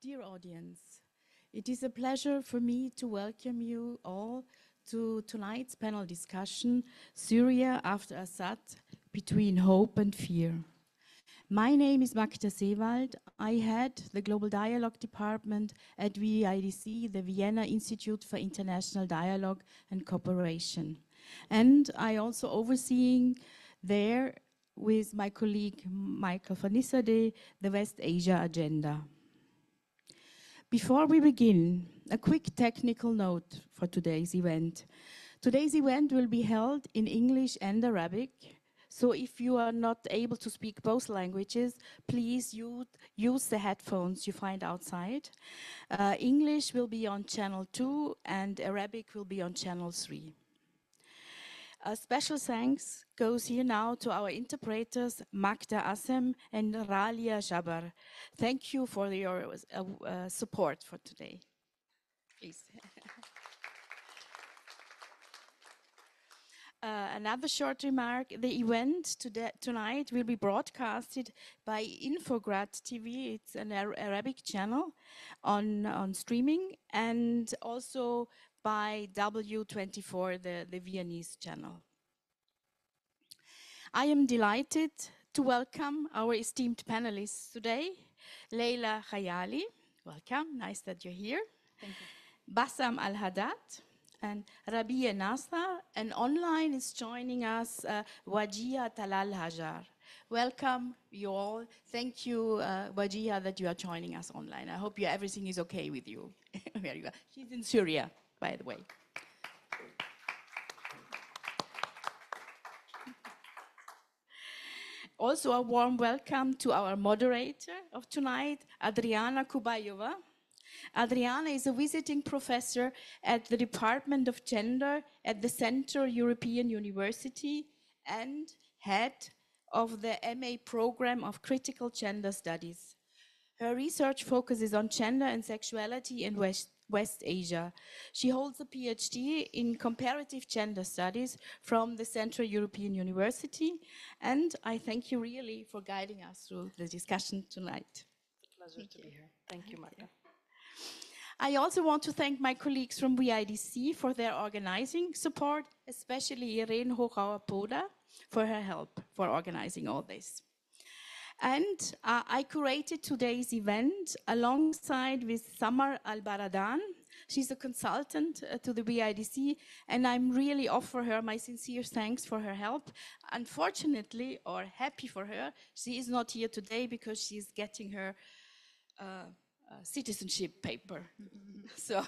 Dear audience, it is a pleasure for me to welcome you all to tonight's panel discussion, Syria after Assad, Between Hope and Fear. My name is Magda Seewald. I head the Global Dialogue Department at VIDC, the Vienna Institute for International Dialogue and Cooperation. And I also overseeing there with my colleague Michael van Nissadé, the West Asia agenda. Before we begin, a quick technical note for today's event. Today's event will be held in English and Arabic. So if you are not able to speak both languages, please use the headphones you find outside. English will be on channel 2 and Arabic will be on channel 3. A special thanks goes here now to our interpreters, Magda Assem and Ralia Jabar. Thank you for your support for today. Please. Another short remark, the event tonight will be broadcasted by Infograd TV, it's an Arabic channel on streaming, and also by W24, the Viennese channel. I am delighted to welcome our esteemed panelists today. Leila Khayali, welcome, nice that you're here. Thank you. Bassam Al-Haddad and Rabia Nasser, and online is joining us Wajia Talal Hajar. Welcome you all. Thank you, Wajia, that you are joining us online. I hope everything is okay with you. Very well. She's in Syria, by the way. Also a warm welcome to our moderator of tonight, Adriana Kubayova. Adriana is a visiting professor at the Department of Gender at the Central European University and head of the MA program of Critical Gender Studies. Her research focuses on gender and sexuality in West Asia. She holds a PhD in comparative gender studies from the Central European University, and I thank you really for guiding us through the discussion tonight. It's a pleasure to be here. Thank you, Magda. I also want to thank my colleagues from VIDC for their organizing support, especially Irene Hochauer-Poda for her help for organizing all this. And I curated today's event alongside with Samar Al-Baradan. She's a consultant to the VIDC, and I'm really offer her my sincere thanks for her help. Unfortunately, or happy for her, she is not here today because she's getting her citizenship paper. So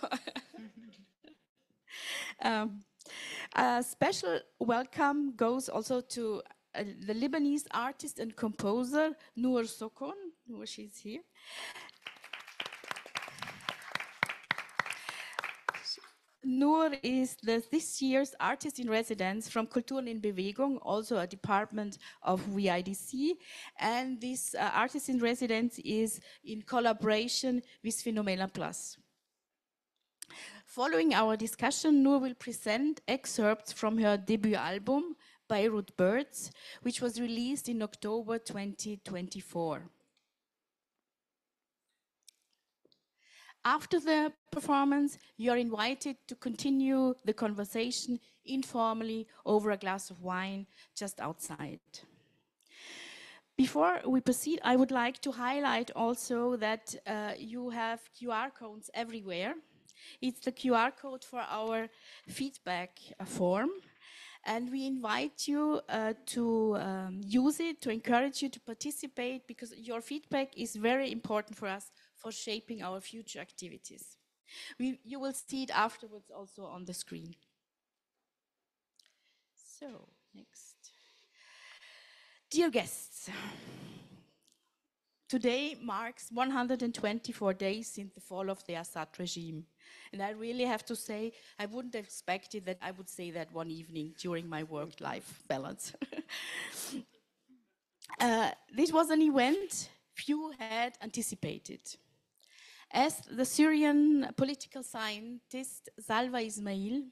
a special welcome goes also to the Lebanese artist and composer Noor Sokon. Noor, she's here. Noor is this year's artist in residence from Kulturen in Bewegung, also a department of VIDC. And this artist in residence is in collaboration with Phenomena Plus. Following our discussion, Noor will present excerpts from her debut album, Beirut Birds, which was released in October 2024. After the performance, you are invited to continue the conversation informally over a glass of wine just outside. Before we proceed, I would like to highlight also that you have QR codes everywhere. It's the QR code for our feedback form. And we invite you to use it, to encourage you to participate, because your feedback is very important for us for shaping our future activities. You will see it afterwards also on the screen. So, next. Dear guests, today marks 124 days since the fall of the Assad regime. And I really have to say, I wouldn't have expected that I would say that one evening during my work-life balance. This was an event few had anticipated. As the Syrian political scientist Salwa Ismail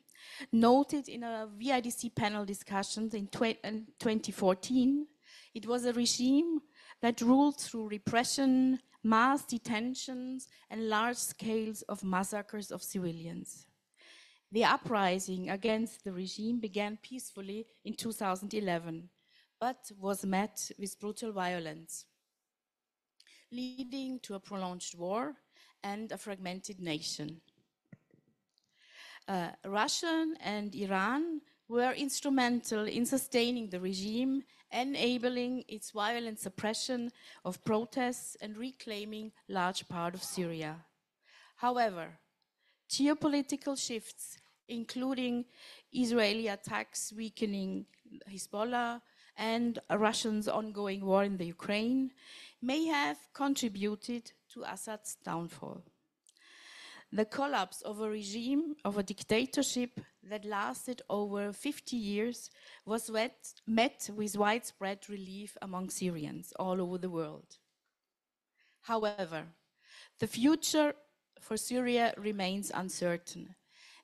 noted in a VIDC panel discussion in 2014, it was a regime that ruled through repression, mass detentions, and large scales of massacres of civilians. The uprising against the regime began peacefully in 2011, but was met with brutal violence, leading to a prolonged war and a fragmented nation. Russia and Iran were instrumental in sustaining the regime, enabling its violent suppression of protests and reclaiming large part of Syria. However, geopolitical shifts, including Israeli attacks weakening Hezbollah and Russia's ongoing war in the Ukraine, may have contributed to Assad's downfall. The collapse of a regime, of a dictatorship that lasted over 50 years was met with widespread relief among Syrians all over the world. However, the future for Syria remains uncertain.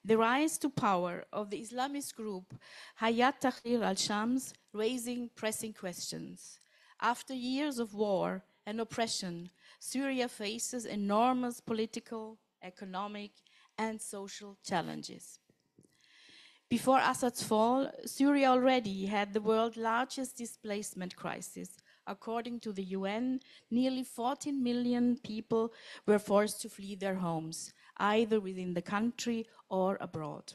The rise to power of the Islamist group Hayat Tahrir al-Shams raising pressing questions. After years of war and oppression, Syria faces enormous political, economic, and social challenges. Before Assad's fall, Syria already had the world's largest displacement crisis. According to the UN, nearly 14 million people were forced to flee their homes, either within the country or abroad.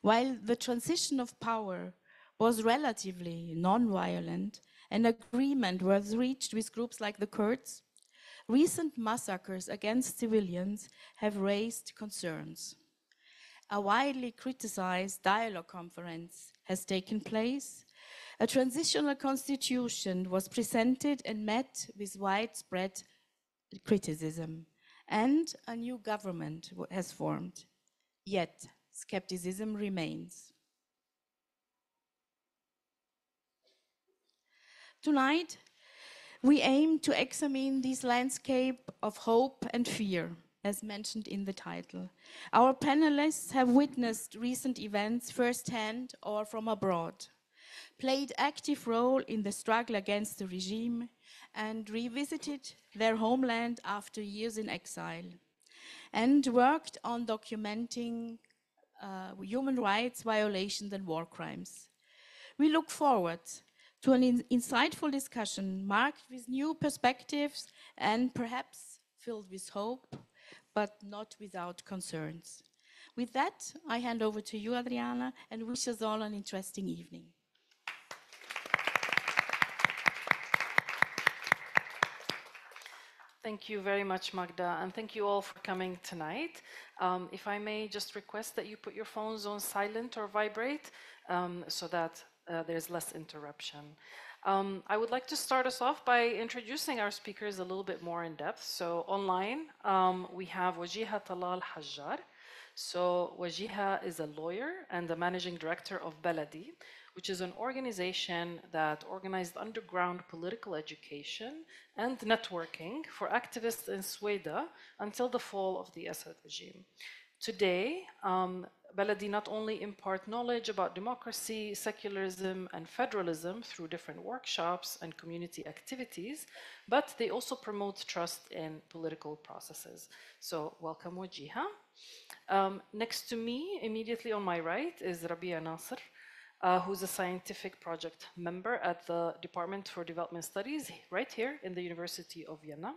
While the transition of power was relatively non-violent, an agreement was reached with groups like the Kurds, recent massacres against civilians have raised concerns. A widely criticized dialogue conference has taken place. A transitional constitution was presented and met with widespread criticism, and a new government has formed. Yet, skepticism remains. Tonight, we aim to examine this landscape of hope and fear, as mentioned in the title. Our panelists have witnessed recent events firsthand or from abroad, played active role in the struggle against the regime, and revisited their homeland after years in exile, and worked on documenting human rights violations and war crimes. We look forward to an insightful discussion marked with new perspectives and perhaps filled with hope, but not without concerns. With that, I hand over to you, Adriana, and wish us all an interesting evening. Thank you very much, Magda, and thank you all for coming tonight. If I may just request that you put your phones on silent or vibrate so that there's less interruption. I would like to start us off by introducing our speakers a little bit more in depth. So online, we have Wajiha Talal Hajjar. So Wajiha is a lawyer and the managing director of Baladi, which is an organization that organized underground political education and networking for activists in Sweden until the fall of the Assad regime. Today, Baladi not only impart knowledge about democracy, secularism, and federalism through different workshops and community activities, but they also promote trust in political processes. So welcome, Wajiha. Next to me, immediately on my right, is Rabia Nasser, who's a scientific project member at the Department for Development Studies right here in the University of Vienna.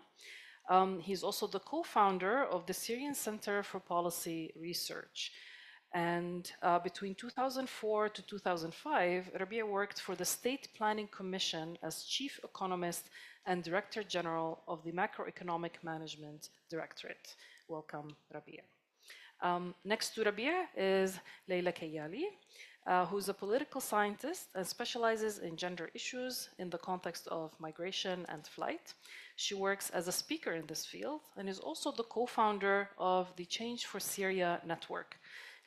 He's also the co-founder of the Syrian Center for Policy Research. And between 2004 to 2005, Rabia worked for the State Planning Commission as chief economist and director general of the Macroeconomic Management Directorate. Welcome, Rabia. Next to Rabia is Leila Kayali, who's a political scientist and specializes in gender issues in the context of migration and flight. She works as a speaker in this field and is also the co-founder of the Change for Syria network.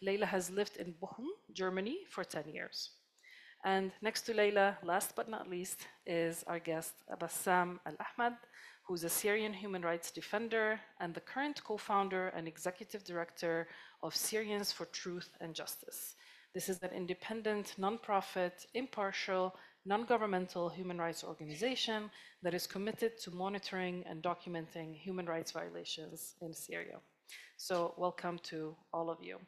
Leila has lived in Bochum, Germany for 10 years. And next to Leila, last but not least, is our guest, Bassam Al-Ahmad, who's a Syrian human rights defender and the current co-founder and executive director of Syrians for Truth and Justice. This is an independent, nonprofit, impartial, non-governmental human rights organization that is committed to monitoring and documenting human rights violations in Syria. So welcome to all of you.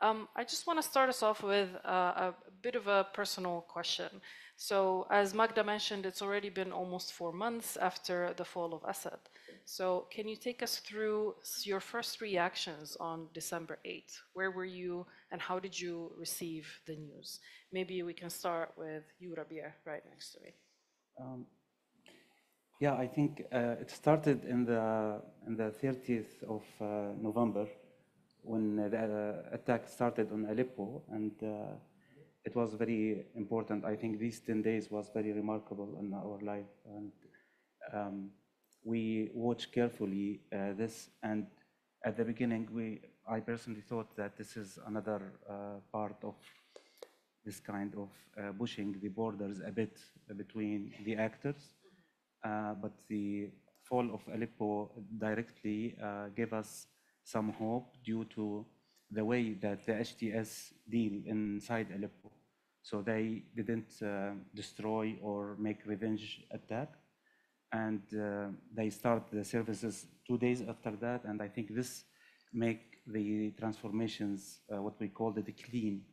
I just want to start us off with a bit of a personal question. So as Magda mentioned, it's already been almost 4 months after the fall of Assad. So can you take us through your first reactions on December 8th? Where were you and how did you receive the news? Maybe we can start with you, Rabia, right next to me. Yeah, I think it started in the 30th of November when the attack started on Aleppo, and it was very important. I think these 10 days was very remarkable in our life, and we watched carefully this. And at the beginning, I personally thought that this is another part of this kind of pushing the borders a bit between the actors. But the fall of Aleppo directly gave us some hope due to the way that the HTS deal inside Aleppo. So they didn't destroy or make revenge attack. And they start the services 2 days after that. And I think this make the transformations, what we call the clean,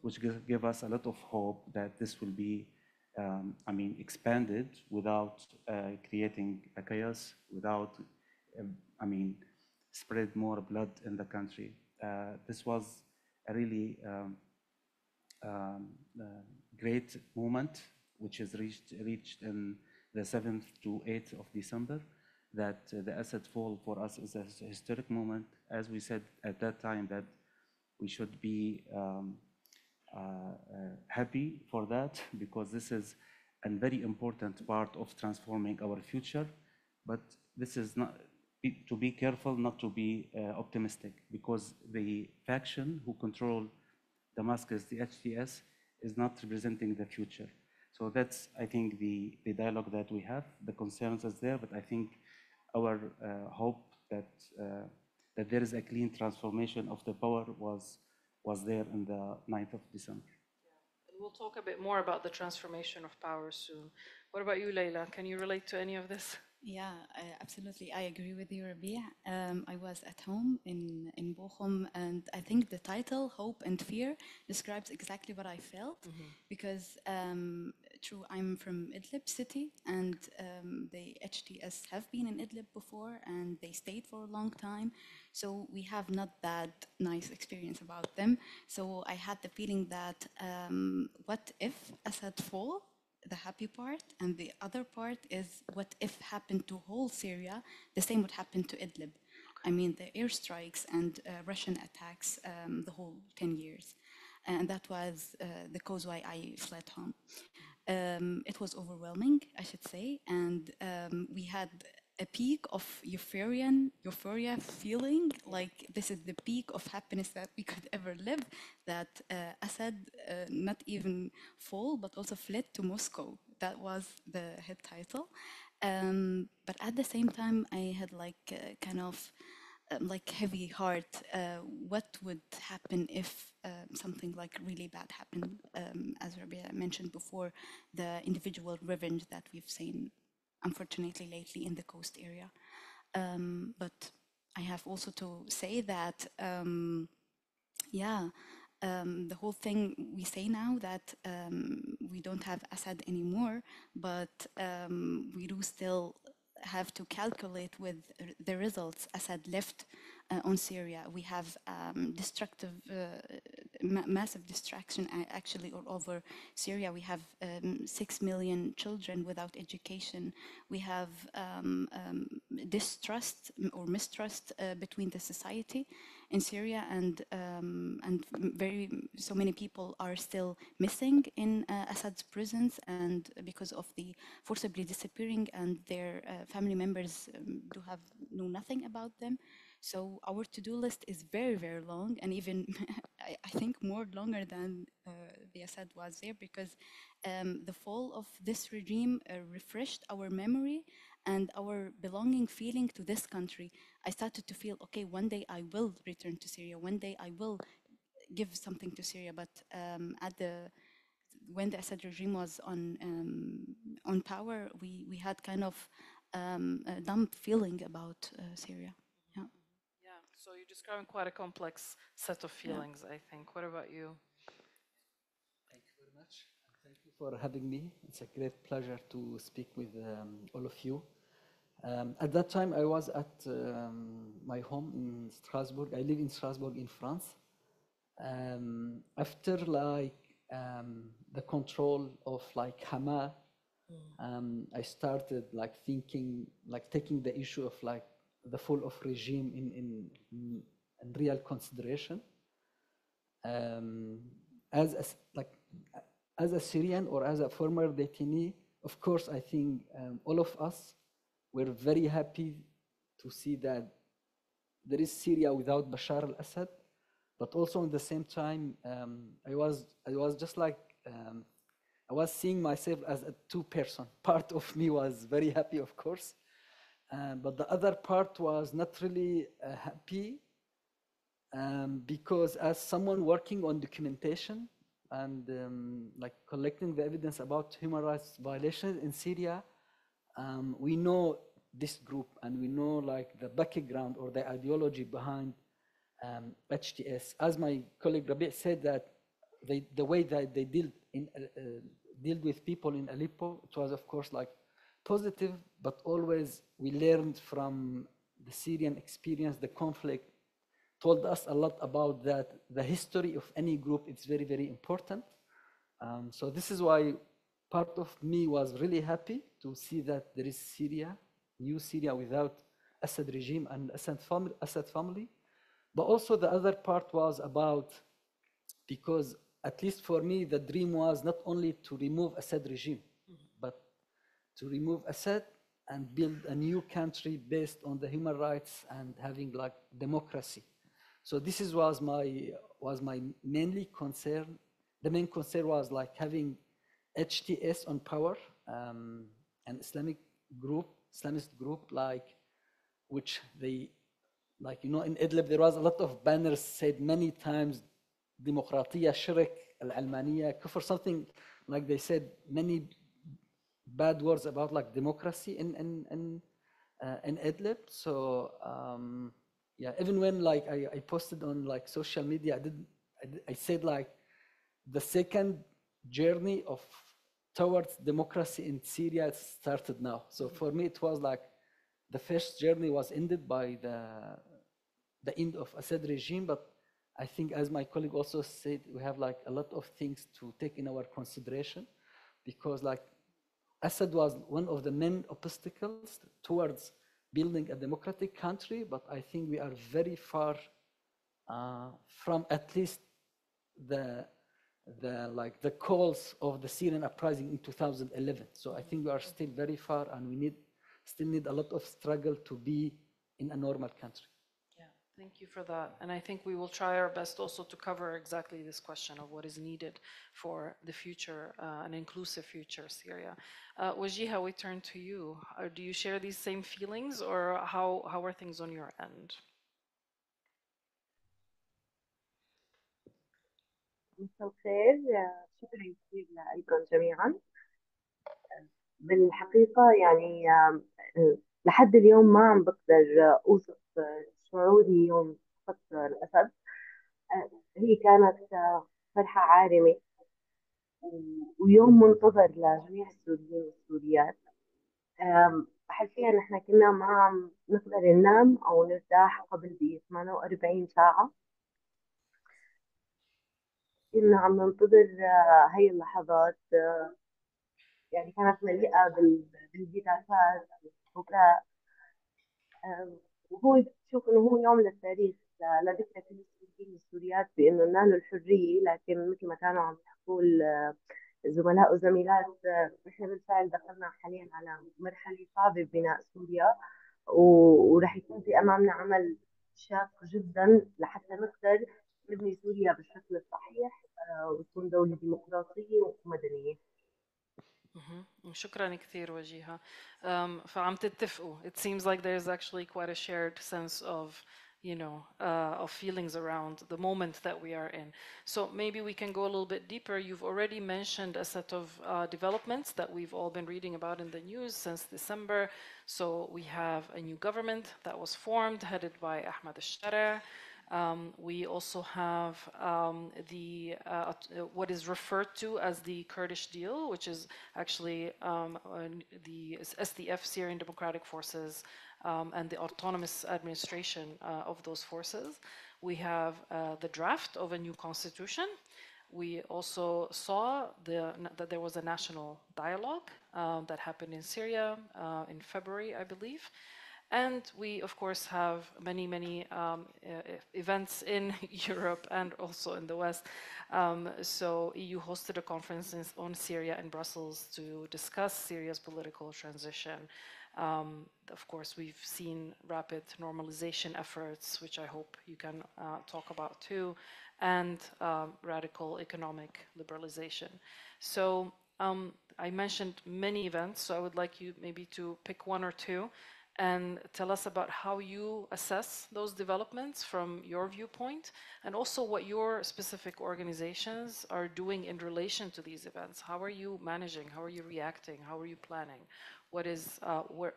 which give us a lot of hope that this will be expanded without creating a chaos, without, spread more blood in the country. This was a really great moment, which is reached in the 7th to 8th of December, that the Assad fall for us is a historic moment. As we said at that time, that we should be happy for that, because this is a very important part of transforming our future. But this is not to be careful, not to be optimistic, because the faction who control Damascus, the HTS, is not representing the future. So that's, I think, the dialogue that we have. The concerns is there, but I think our hope that there is a clean transformation of the power was there on the 9th of December. Yeah. And we'll talk a bit more about the transformation of power soon. What about you, Leila? Can you relate to any of this? Yeah, absolutely. I agree with you, Rabia. I was at home in Bochum, and I think the title, Hope and Fear, describes exactly what I felt. Because, true, I'm from Idlib city, and the HTS have been in Idlib before, and they stayed for a long time. So we have not that nice experience about them. So I had the feeling that what if Assad fall? The happy part, and the other part is what if happened to whole Syria, the same would happen to Idlib. I mean, the airstrikes and Russian attacks the whole 10 years. And that was the cause why I fled home. It was overwhelming, I should say, and we had a peak of euphoria feeling, like this is the peak of happiness that we could ever live, that Assad not even fall, but also fled to Moscow. That was the hit title. But at the same time, I had like kind of like heavy heart. What would happen if something like really bad happened? As Rabia mentioned before, the individual revenge that we've seen, unfortunately, lately in the coast area. But I have also to say that, the whole thing we say now that we don't have Assad anymore, but we do still have to calculate with the results Assad left on Syria. We have destructive, massive destruction actually all over Syria. We have 6 million children without education. We have distrust or mistrust between the society in Syria, and so many people are still missing in Assad's prisons, and because of the forcibly disappearing, and their family members know nothing about them. So our to-do list is very, very long, and even I think more longer than the Assad was there, because the fall of this regime refreshed our memory and our belonging feeling to this country. I started to feel, okay, one day I will return to Syria, one day I will give something to Syria, but at when the Assad regime was on power, we had kind of a dumb feeling about Syria. Yeah. Yeah, so you're describing quite a complex set of feelings, I think. What about you? Thank you very much. Thank you for having me. It's a great pleasure to speak with all of you. At that time, I was at my home in Strasbourg. I live in Strasbourg in France. After the control of Hamas, I started thinking, taking the issue of the fall of regime in real consideration. As a Syrian or as a former detainee, of course, I think all of us were very happy to see that there is Syria without Bashar al-Assad, but also at the same time, I was just I was seeing myself as a two-person. Part of me was very happy, of course, but the other part was not really happy because as someone working on documentation and collecting the evidence about human rights violations in Syria, we know this group and we know the background or the ideology behind HTS. As my colleague Rabi' said, that the way that they dealt with people in Aleppo, it was of course positive, but always we learned from the Syrian experience, the conflict told us a lot about that. The history of any group is very, very important. So this is why part of me was really happy to see that there is Syria, new Syria without Assad regime and Assad family. But also the other part was about, because at least for me, the dream was not only to remove Assad regime, but to remove Assad and build a new country based on the human rights and having democracy. So this was my mainly concern. The main concern was having HTS on power, an Islamist group, which they, in Idlib, there was a lot of banners said many times, Demokratiya, Shirk, Al-Almaniya, Kufr, something like they said many bad words about democracy in Idlib. So yeah, even when I posted on social media, I said the second journey towards democracy in Syria started now. So for me, it was the first journey was ended by the end of Assad regime, but I think, as my colleague also said, we have a lot of things to take in our consideration, because Assad was one of the main obstacles towards building a democratic country, but I think we are very far from at least the calls of the Syrian uprising in 2011. So I think we are still very far, and we still need a lot of struggle to be in a normal country. Yeah, thank you for that. And I think we will try our best also to cover exactly this question of what is needed for the future, an inclusive future Syria. Wajiha, we turn to you. Do you share these same feelings, or how are things on your end? مساء الخير، شكرا كثير لكم جميعا. بالحقيقة يعني لحد اليوم ما عم بقدر أوصف شعوري يوم سقط الأسد. هي كانت فرحة عارمة ويوم منتظر لجميع السوريين والسوريات. حرفيا نحن كنا ما عم نقدر ننام أو نرتاح قبل ب 48 ساعة. كنا عم ننتظر هاي اللحظات. يعني كانت مليئة بالهتافات والبكاء. وهو بشوف إنه هو يوم للتاريخ لذكرى كل السوريين والسوريات بإنه نالوا الحرية، لكن مثل ما كانوا عم يحكوا الزملاء وزميلات، نحن بالفعل دخلنا حاليا على مرحلة صعبة ببناء سوريا، ورح يكون في أمامنا عمل شاق جدا لحتى نقدر نبني سوريا بالشكل الصحيح وتكون دولة ديمقراطية ومدنية. شكرا كثير وجيهة. فعم تتفقوا. It seems like there's actually quite a shared sense of of feelings around the moment that we are in. So maybe we can go a little bit deeper. You've already mentioned a set of developments that we've all been reading about in the news since December. So we have a new government that was formed, headed by Ahmed al-Shara. We also have what is referred to as the Kurdish deal, which is actually the SDF, Syrian Democratic Forces, and the autonomous administration of those forces. We have the draft of a new constitution. We also saw that there was a national dialogue that happened in Syria in February, I believe. And we, of course, have many, many events in Europe and also in the West. So EU hosted a conference on Syria in Brussels to discuss Syria's political transition. Of course, we've seen rapid normalization efforts, which I hope you can talk about too, and radical economic liberalization. So I mentioned many events, so I would like you maybe to pick one or two and tell us about how you assess those developments from your viewpoint, and also what your specific organizations are doing in relation to these events. How are you managing? How are you reacting? How are you planning? What is,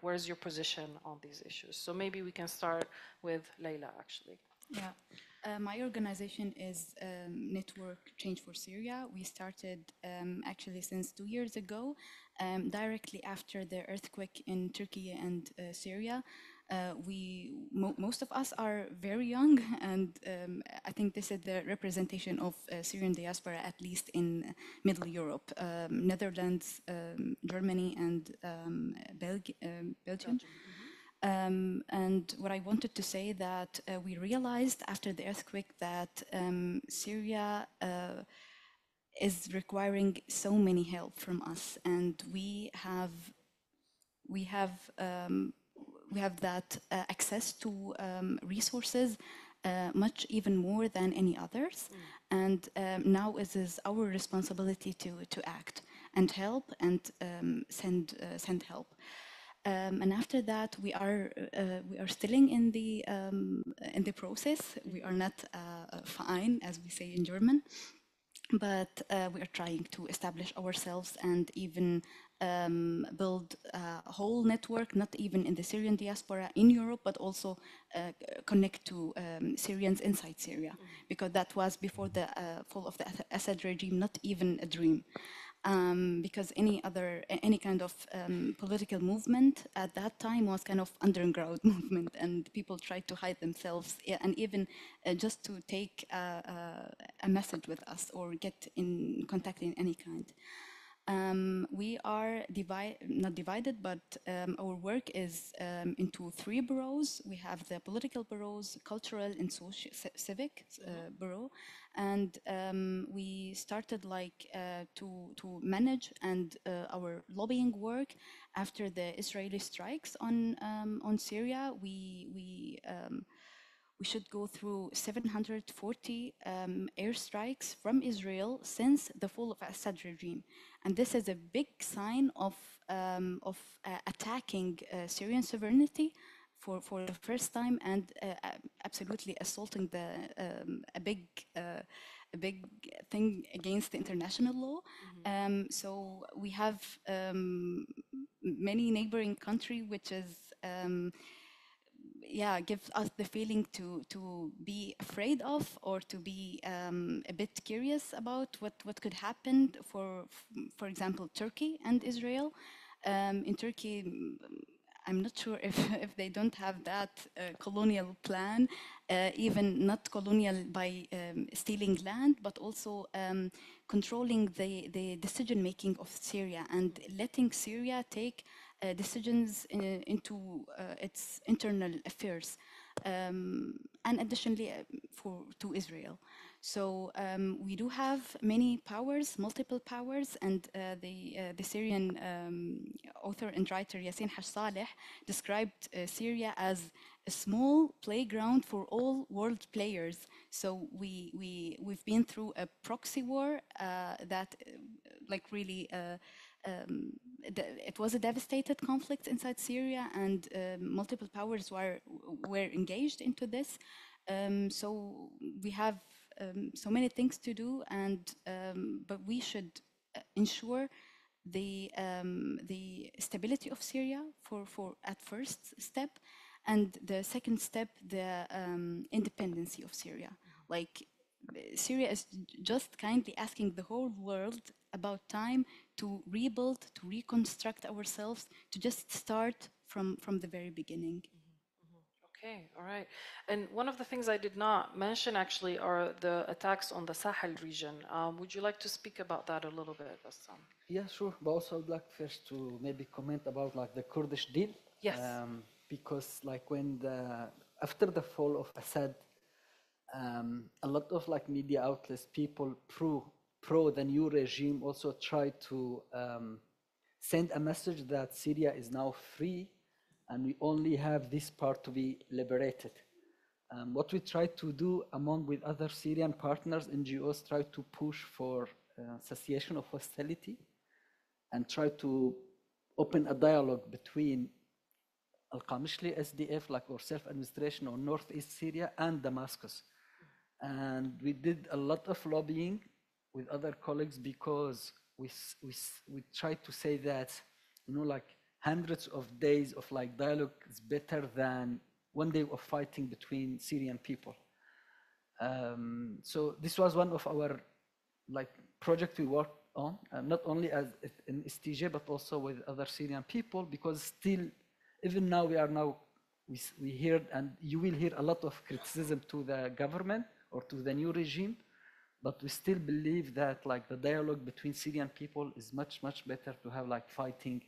where's your position on these issues? So maybe we can start with Leila, actually. Yeah. My organization is Network Change for Syria. We started actually since 2 years ago, directly after the earthquake in Turkey and Syria. Most of us are very young, and I think this is the representation of Syrian diaspora, at least in Middle Europe, Netherlands, Germany, and Belgium. And what I wanted to say that we realized after the earthquake that Syria is requiring so many help from us, and we have that access to resources much even more than any others. And now it is our responsibility to act and help and send help. And after that, we are still in the process. We are not fine, as we say in German, but we are trying to establish ourselves and even build a whole network, not even in the Syrian diaspora in Europe, but also connect to Syrians inside Syria, because that was before the fall of the Assad regime, not even a dream. Because any kind of political movement at that time was kind of underground movement, and people tried to hide themselves, and even just to take a message with us or get in contact in any kind. We are not divided, but our work is into 3 bureaus. We have the political bureaus, cultural and civic bureau, and we started to manage and our lobbying work after the Israeli strikes on Syria. We should go through 740 airstrikes from Israel since the fall of Assad regime. And this is a big sign of attacking Syrian sovereignty for the first time, and absolutely assaulting a big thing against the international law. So we have many neighboring countries, which is gives us the feeling to be afraid of, or to be a bit curious about what could happen for example, Turkey and Israel. In Turkey, I'm not sure if they don't have that colonial plan, even not colonial by stealing land, but also controlling the decision making of Syria and letting Syria take decisions into its internal affairs, and additionally to Israel. So we do have many powers, multiple powers, and the Syrian author and writer Yassin Saleh described Syria as a small playground for all world players. So we've been through a proxy war that really it was a devastated conflict inside Syria, and multiple powers were engaged into this. So we have so many things to do, and but we should ensure the stability of Syria for at first step, and the second step, the independency of Syria. Like Syria is just kindly asking the whole world about time to rebuild, to reconstruct ourselves, to just start from the very beginning. Okay, all right. And one of the things I did not mention actually are the attacks on the Sahel region. Would you like to speak about that a little bit, Bassam? Yeah, sure. But also, I'd like first to maybe comment about like the Kurdish deal. Yes. Because like after the fall of Assad, a lot of like media outlets, people pro the new regime, also try to send a message that Syria is now free, and we only have this part to be liberated. What we try to do, among with other Syrian partners, NGOs, try to push for cessation of hostility, and try to open a dialogue between Al-Qamishli SDF, like our self-administration or northeast Syria, and Damascus. And we did a lot of lobbying with other colleagues, because we tried to say that, you know, like hundreds of days of like dialogue is better than one day of fighting between Syrian people. So this was one of our like project we worked on, not only as in STJ, but also with other Syrian people, because still, even now we hear, and you will hear a lot of criticism to the government or to the new regime, but we still believe that like the dialogue between Syrian people is much better to have like fighting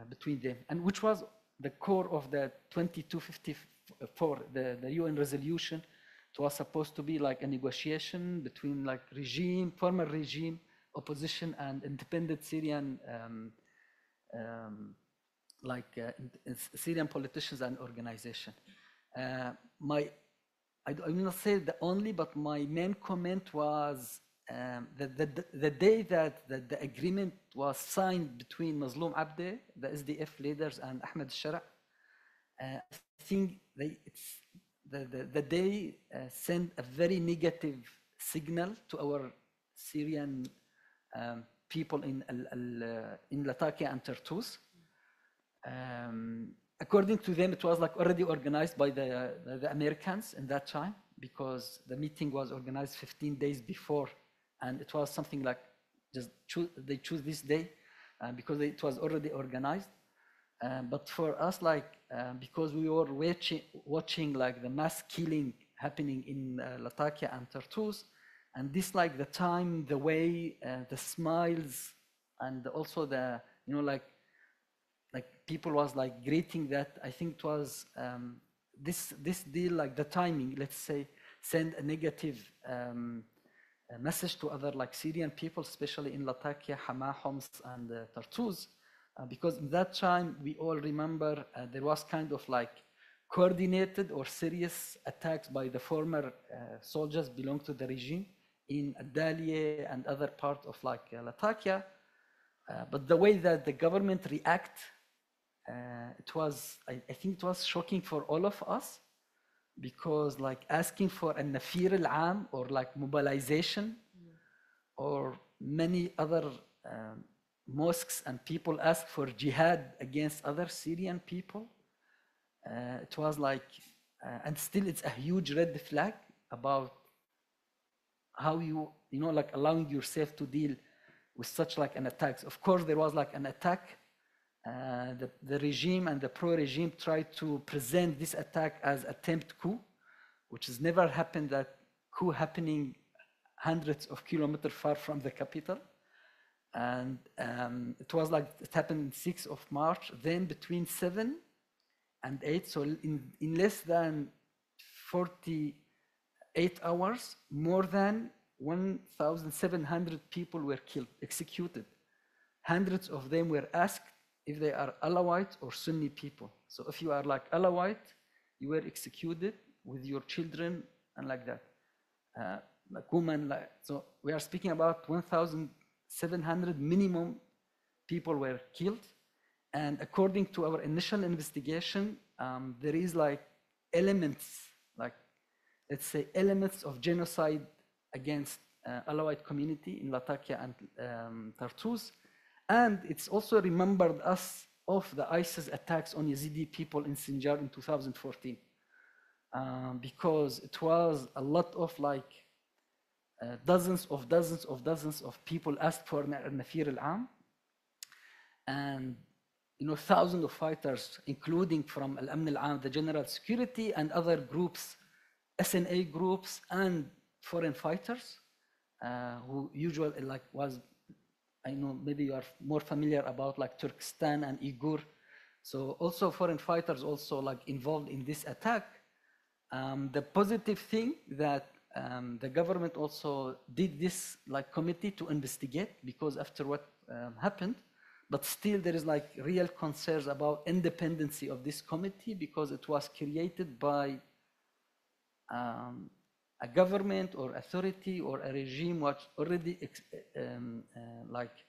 between them, and which was the core of the 2254, the UN resolution. It was supposed to be like a negotiation between like former regime, opposition, and independent Syrian Syrian politicians and organization. I will not say the only, but my main comment was the day that the agreement was signed between Mazloum Abde, the SDF leaders, and Ahmed Shara. I think the day sent a very negative signal to our Syrian people in Latakia and Tartus. According to them, it was like already organized by the Americans in that time, because the meeting was organized 15 days before, and it was something like they choose this day because it was already organized. But for us, like because we were watching like the mass killing happening in Latakia and Tartus, and this like the time, the way, the smiles, and also the like people was like greeting that. I think it was this deal, like the timing, let's say, send a negative message to other like Syrian people, especially in Latakia, Hama, Homs, and Tartus, because in that time we all remember there was kind of like coordinated or serious attacks by the former soldiers belong to the regime in Adalia and other parts of like Latakia, but the way that the government react, it was, I think it was shocking for all of us, because like asking for a nafir al-am or like mobilization, or many other mosques and people ask for jihad against other Syrian people. It was like, and still it's a huge red flag about how you know, like allowing yourself to deal with such like an attack. Of course, there was like an attack. The regime and the pro-regime tried to present this attack as attempt coup, which has never happened, that coup happening hundreds of kilometers far from the capital. And it was like, it happened 6th of March, then between 7 and 8, so in less than 48 hours, more than 1,700 people were killed, executed. Hundreds of them were asked if they are Alawite or Sunni people. So if you are like Alawite, you were executed with your children and like that. Like women, like, so we are speaking about 700 minimum people were killed. And according to our initial investigation, there is like elements, like let's say elements of genocide against Alawite community in Latakia and Tartus. And it's also remembered us of the ISIS attacks on Yazidi people in Sinjar in 2014. Because it was a lot of like dozens of people asked for Nafir al-Am. And thousands of fighters, including from Al-Amn al-Am, the General Security, and other groups, SNA groups, and foreign fighters, who usually I know maybe you are more familiar about like Turkestan and Uyghur. So also foreign fighters also like involved in this attack. The positive thing that the government also did this like committee to investigate, because after what happened, but still there is like real concerns about independency of this committee, because it was created by a government or authority or a regime which already like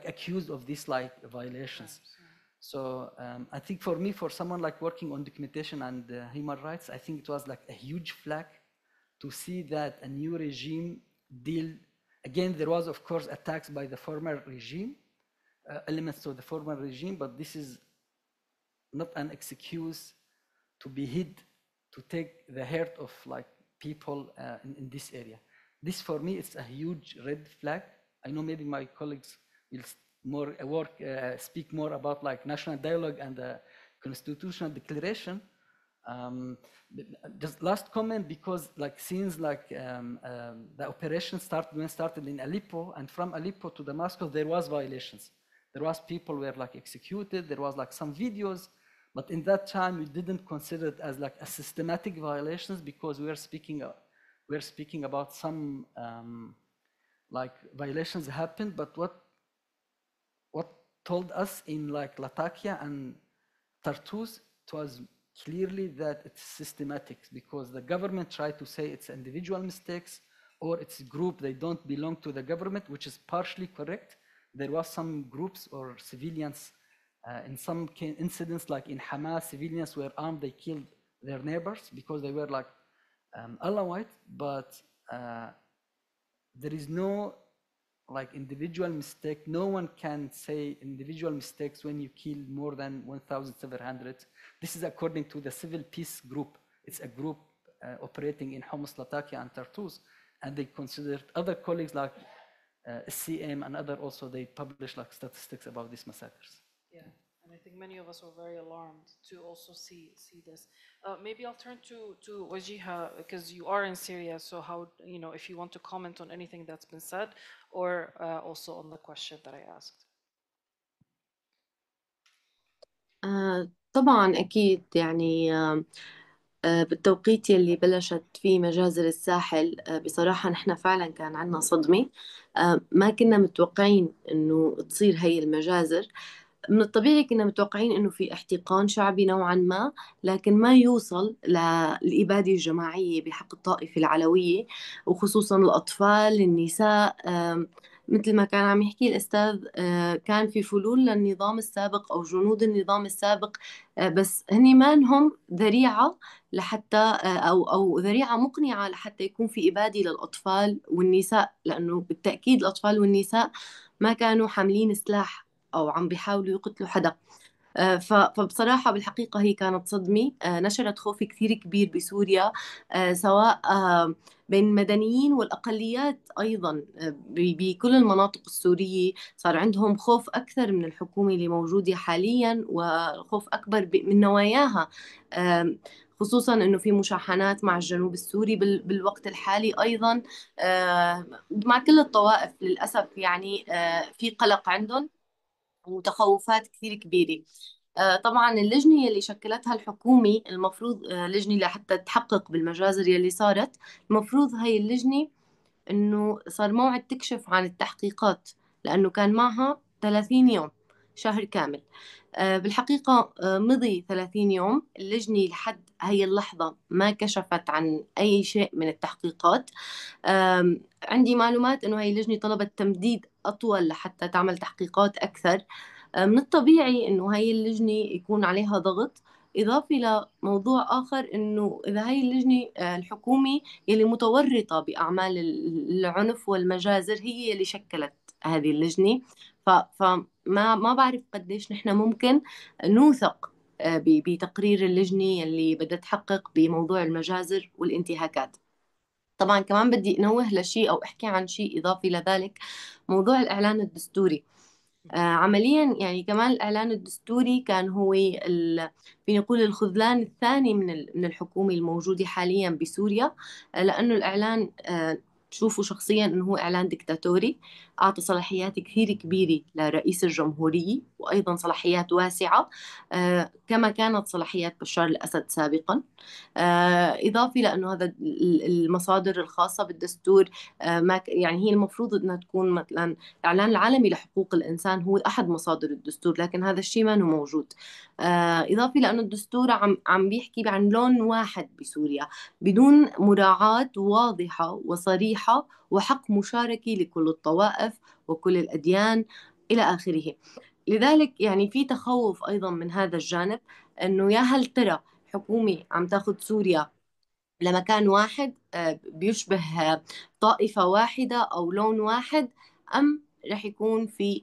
accused of these like violations. So I think for me, for someone like working on documentation and human rights, I think it was like a huge flag to see that a new regime deal. Again, there was of course attacks by the former regime, elements of the former regime, but this is not an excuse to be hid, to take the hurt of like people in this area. This for me is a huge red flag. I know maybe my colleagues will speak more about like national dialogue and the constitutional declaration. Just last comment, because like since like the operation started in Aleppo, and from Aleppo to Damascus there was violations. There was people were like executed. There was like some videos, but in that time we didn't consider it as like a systematic violations, because we were speaking about some like violations happened. But what told us in like Latakia and Tartus, it was clearly that it's systematic, because the government tried to say it's individual mistakes or it's group, they don't belong to the government, which is partially correct. There was some groups or civilians in some incidents, like in Hamas, civilians were armed, they killed their neighbors because they were like Alawite, but there is no like individual mistake. No one can say individual mistakes when you kill more than 1,700. This is according to the Civil Peace Group. It's a group operating in Homs, Latakia, and Tartus, and they considered other colleagues like CM and other also, they publish like statistics about these massacres. Yeah, and I think many of us were very alarmed to also see this. Maybe I'll turn to Wajiha, because you are in Syria, so how, if you want to comment on anything that's been said, or also on the question that I asked. طبعا أكيد يعني بالتوقيت يلي بلشت فيه مجازر الساحل بصراحة نحن فعلا كان عنا صدمة. ما كنا متوقعين إنه تصير هي المجازر. من الطبيعي كنا متوقعين إنه في احتقان شعبي نوعا ما، لكن ما يوصل للإبادة الجماعية بحق الطائفة العلوية، وخصوصا الأطفال، النساء. مثل ما كان عم يحكي الأستاذ، كان في فلول للنظام السابق أو جنود النظام السابق، بس هني ما هم ذريعة لحتى أو ذريعة مقنعة لحتى يكون في إبادة للأطفال والنساء، لأنه بالتأكيد الأطفال والنساء ما كانوا حاملين سلاح أو عم بيحاولوا يقتلوا حدا. فبصراحة بالحقيقة هي كانت صدمة، نشرت خوف كثير كبير بسوريا، سواء بين المدنيين والأقليات أيضا. بكل المناطق السورية صار عندهم خوف أكثر من الحكومة اللي موجودة حاليا، وخوف أكبر من نواياها، خصوصا أنه في مشاحنات مع الجنوب السوري بالوقت الحالي أيضا. مع كل الطوائف للأسف يعني في قلق عندهم وتخوفات كثير كبيرة. طبعا اللجنة اللي شكلتها الحكومة المفروض لجنة لحتى تحقق بالمجازر يلي صارت، المفروض هاي اللجنة انه صار موعد تكشف عن التحقيقات، لانه كان معها 30 يوم شهر كامل. بالحقيقة مضي 30 يوم، اللجنة لحد هي اللحظة ما كشفت عن أي شيء من التحقيقات. عندي معلومات أنه هي اللجنة طلبت تمديد أطول لحتى تعمل تحقيقات أكثر. من الطبيعي أنه هي اللجنة يكون عليها ضغط، إضافي لموضوع آخر أنه إذا هي اللجنة الحكومي يلي متورطة بأعمال العنف والمجازر هي اللي شكلت هذه اللجنة. فما بعرف قديش نحن ممكن نوثق بتقرير اللجنة اللي بدها تحقق بموضوع المجازر والانتهاكات. طبعا كمان بدي نوه لشيء أو أحكي عن شيء إضافي لذلك، موضوع الإعلان الدستوري. عمليا يعني كمان الإعلان الدستوري كان هو فينا نقول الخذلان الثاني من الحكومة الموجودة حاليا بسوريا. لأنه الإعلان بشوفه شخصيا أنه هو إعلان دكتاتوري، أعطى صلاحيات كثير كبيرة لرئيس الجمهورية، وأيضا صلاحيات واسعة كما كانت صلاحيات بشار الأسد سابقا. إضافي لأنه هذا المصادر الخاصة بالدستور ما يعني هي المفروض أنها تكون مثلا الإعلان العالمي لحقوق الإنسان هو أحد مصادر الدستور، لكن هذا الشيء ما هو موجود. إضافي لأنه الدستور عم بيحكي عن لون واحد بسوريا بدون مراعاة واضحة وصريحة وحق مشاركة لكل الطوائف وكل الأديان إلى آخره. لذلك يعني في تخوف أيضا من هذا الجانب، أنه يا هل ترى حكومة عم تاخذ سوريا لمكان واحد بيشبه طائفة واحدة أو لون واحد، أم رح يكون في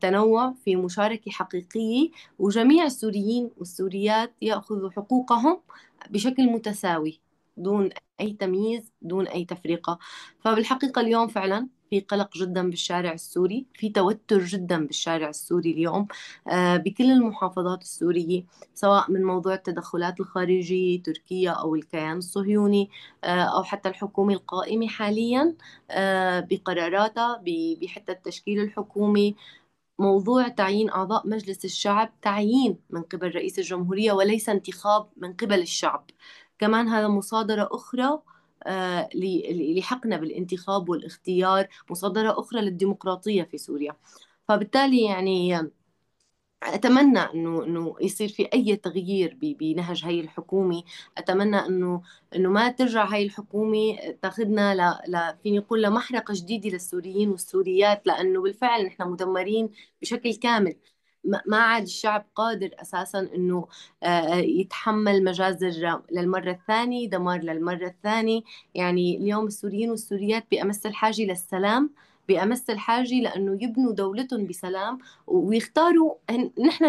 تنوع، في مشاركة حقيقية، وجميع السوريين والسوريات يأخذوا حقوقهم بشكل متساوي دون أي تمييز، دون أي تفرقة. فبالحقيقة اليوم فعلا في قلق جدا بالشارع السوري، في توتر جدا بالشارع السوري اليوم بكل المحافظات السورية، سواء من موضوع التدخلات الخارجية تركيا أو الكيان الصهيوني أو حتى الحكومة القائمة حاليا بقراراتها بحتى التشكيل الحكومي. موضوع تعيين أعضاء مجلس الشعب تعيين من قبل رئيس الجمهورية وليس انتخاب من قبل الشعب، كمان هذا مصادرة أخرى لحقنا بالانتخاب والاختيار، مصادرة أخرى للديمقراطية في سوريا. فبالتالي يعني أتمنى إنه يصير في أي تغيير بنهج هاي الحكومة. أتمنى إنه ما ترجع هاي الحكومة تاخذنا فيني نقول لمحرقة جديدة للسوريين والسوريات، لأنه بالفعل نحن مدمرين بشكل كامل. ما عاد الشعب قادر أساسا إنه يتحمل مجازر للمرة الثانية، دمار للمرة الثانية. يعني اليوم السوريين والسوريات بأمس الحاجة للسلام، بأمس الحاجة لأنه يبنوا دولتهم بسلام ويختاروا. نحن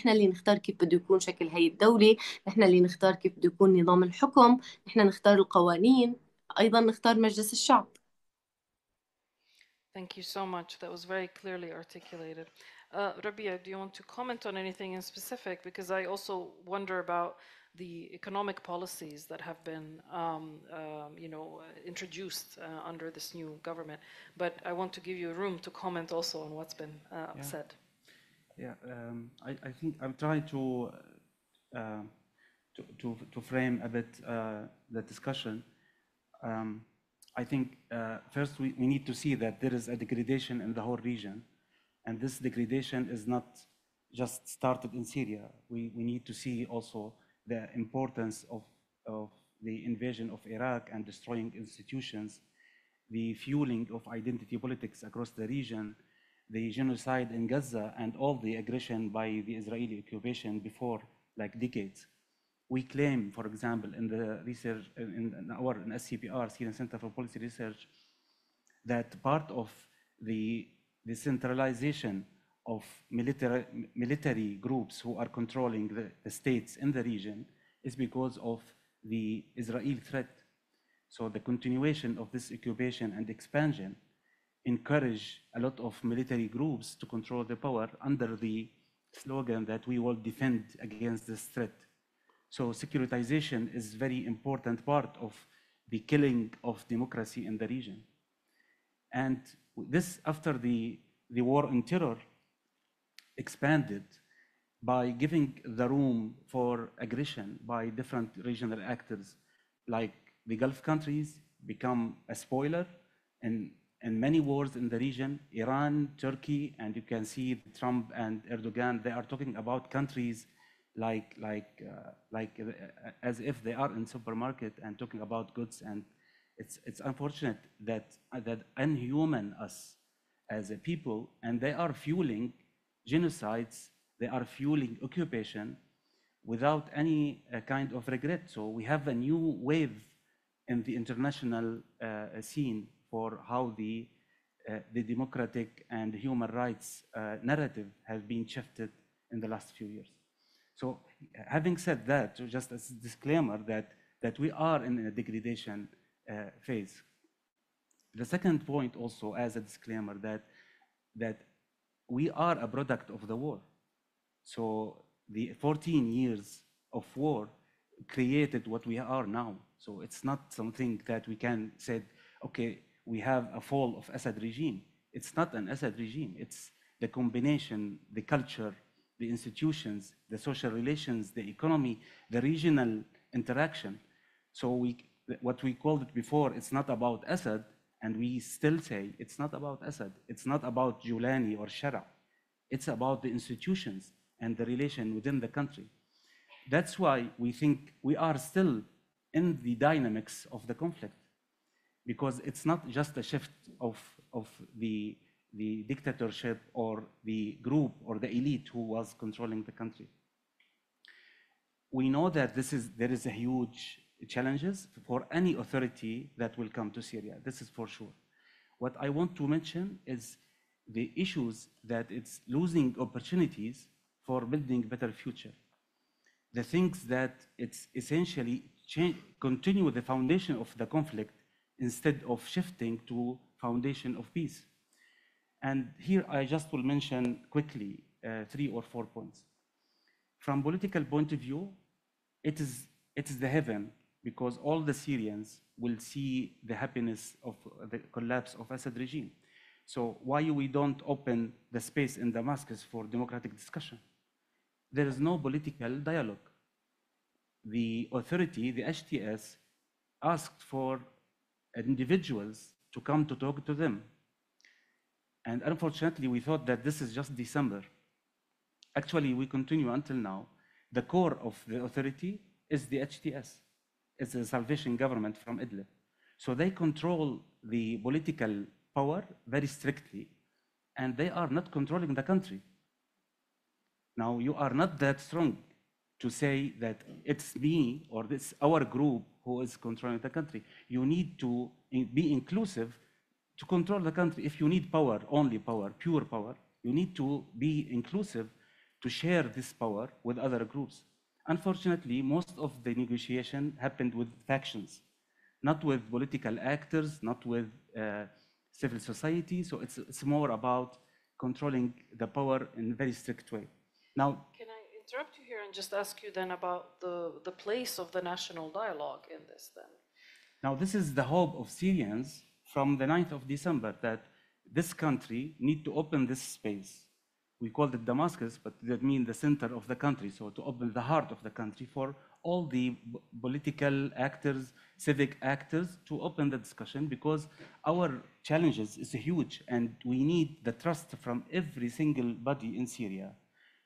اللي نختار كيف بده يكون شكل هي الدولة، نحن اللي نختار كيف بده يكون نظام الحكم، نحن نختار القوانين، أيضا نختار مجلس الشعب. Thank you so much. That was very clearly articulated. Rabia, do you want to comment on anything in specific? Because I also wonder about the economic policies that have been, introduced under this new government. But I want to give you room to comment also on what's been said. Yeah, I think I'm trying to frame a bit the discussion. I think first we need to see that there is a degradation in the whole region, and this degradation is not just started in Syria. We need to see also the importance of the invasion of Iraq and destroying institutions, the fueling of identity politics across the region, the genocide in Gaza, and all the aggression by the Israeli occupation before, like decades. We claim, for example, in the research, in SCPR, Syrian Center for Policy Research, that part of the centralization of military groups who are controlling the states in the region is because of the Israeli threat. So the continuation of this occupation and expansion encourage a lot of military groups to control the power under the slogan that we will defend against this threat. So securitization is a very important part of the killing of democracy in the region. And this, after the war on terror, expanded by giving the room for aggression by different regional actors, like the Gulf countries become a spoiler in many wars in the region, Iran, Turkey, and you can see Trump and Erdogan, they are talking about countries like as if they are in supermarket and talking about goods. And it's unfortunate that unhuman us as a people, and they are fueling genocides, they are fueling occupation without any kind of regret. So we have a new wave in the international scene for how the democratic and human rights narrative has been shifted in the last few years. So having said that, just as a disclaimer that we are in a degradation phase. The second point also as a disclaimer that we are a product of the war. So the 14 years of war created what we are now. So it's not something that we can say, okay, we have a fall of Assad regime. It's not an Assad regime. It's the combination, the culture, the institutions, the social relations, the economy, the regional interaction. So what we called it before, it's not about Assad, and we still say it's not about Assad. It's not about Julani or Shara. It's about the institutions and the relation within the country. That's why we think we are still in the dynamics of the conflict, because it's not just a shift of the dictatorship or the group or the elite who was controlling the country. We know that there is a huge challenges for any authority that will come to Syria. This is for sure. What I want to mention is the issues that it's losing opportunities for building a better future. The things that it's essentially continue the foundation of the conflict instead of shifting to foundation of peace. And here I just will mention quickly 3 or 4 points. From political point of view, it is the heaven, because all the Syrians will see the happiness of the collapse of Assad regime. So why we don't open the space in Damascus for democratic discussion? There is no political dialogue. The authority, the HTS, asked for individuals to come to talk to them. And unfortunately, we thought that this is just December. Actually, we continue until now. The core of the authority is the HTS. It's the Salvation Government from Idlib. So they control the political power very strictly, and they are not controlling the country. Now, you are not that strong to say that it's me or it's our group who is controlling the country. You need to be inclusive to control the country. If you need power, only power, pure power, you need to be inclusive to share this power with other groups. Unfortunately, most of the negotiation happened with factions, not with political actors, not with civil society. So it's more about controlling the power in a very strict way. Now, can I interrupt you here and just ask you then about the place of the national dialogue in this then? Now, this is the hope of Syrians from the 9th of December, that this country need to open this space. We called it Damascus, but that means the center of the country. So to open the heart of the country for all the political actors, civic actors, to open the discussion, because our challenges is huge, and we need the trust from every single body in Syria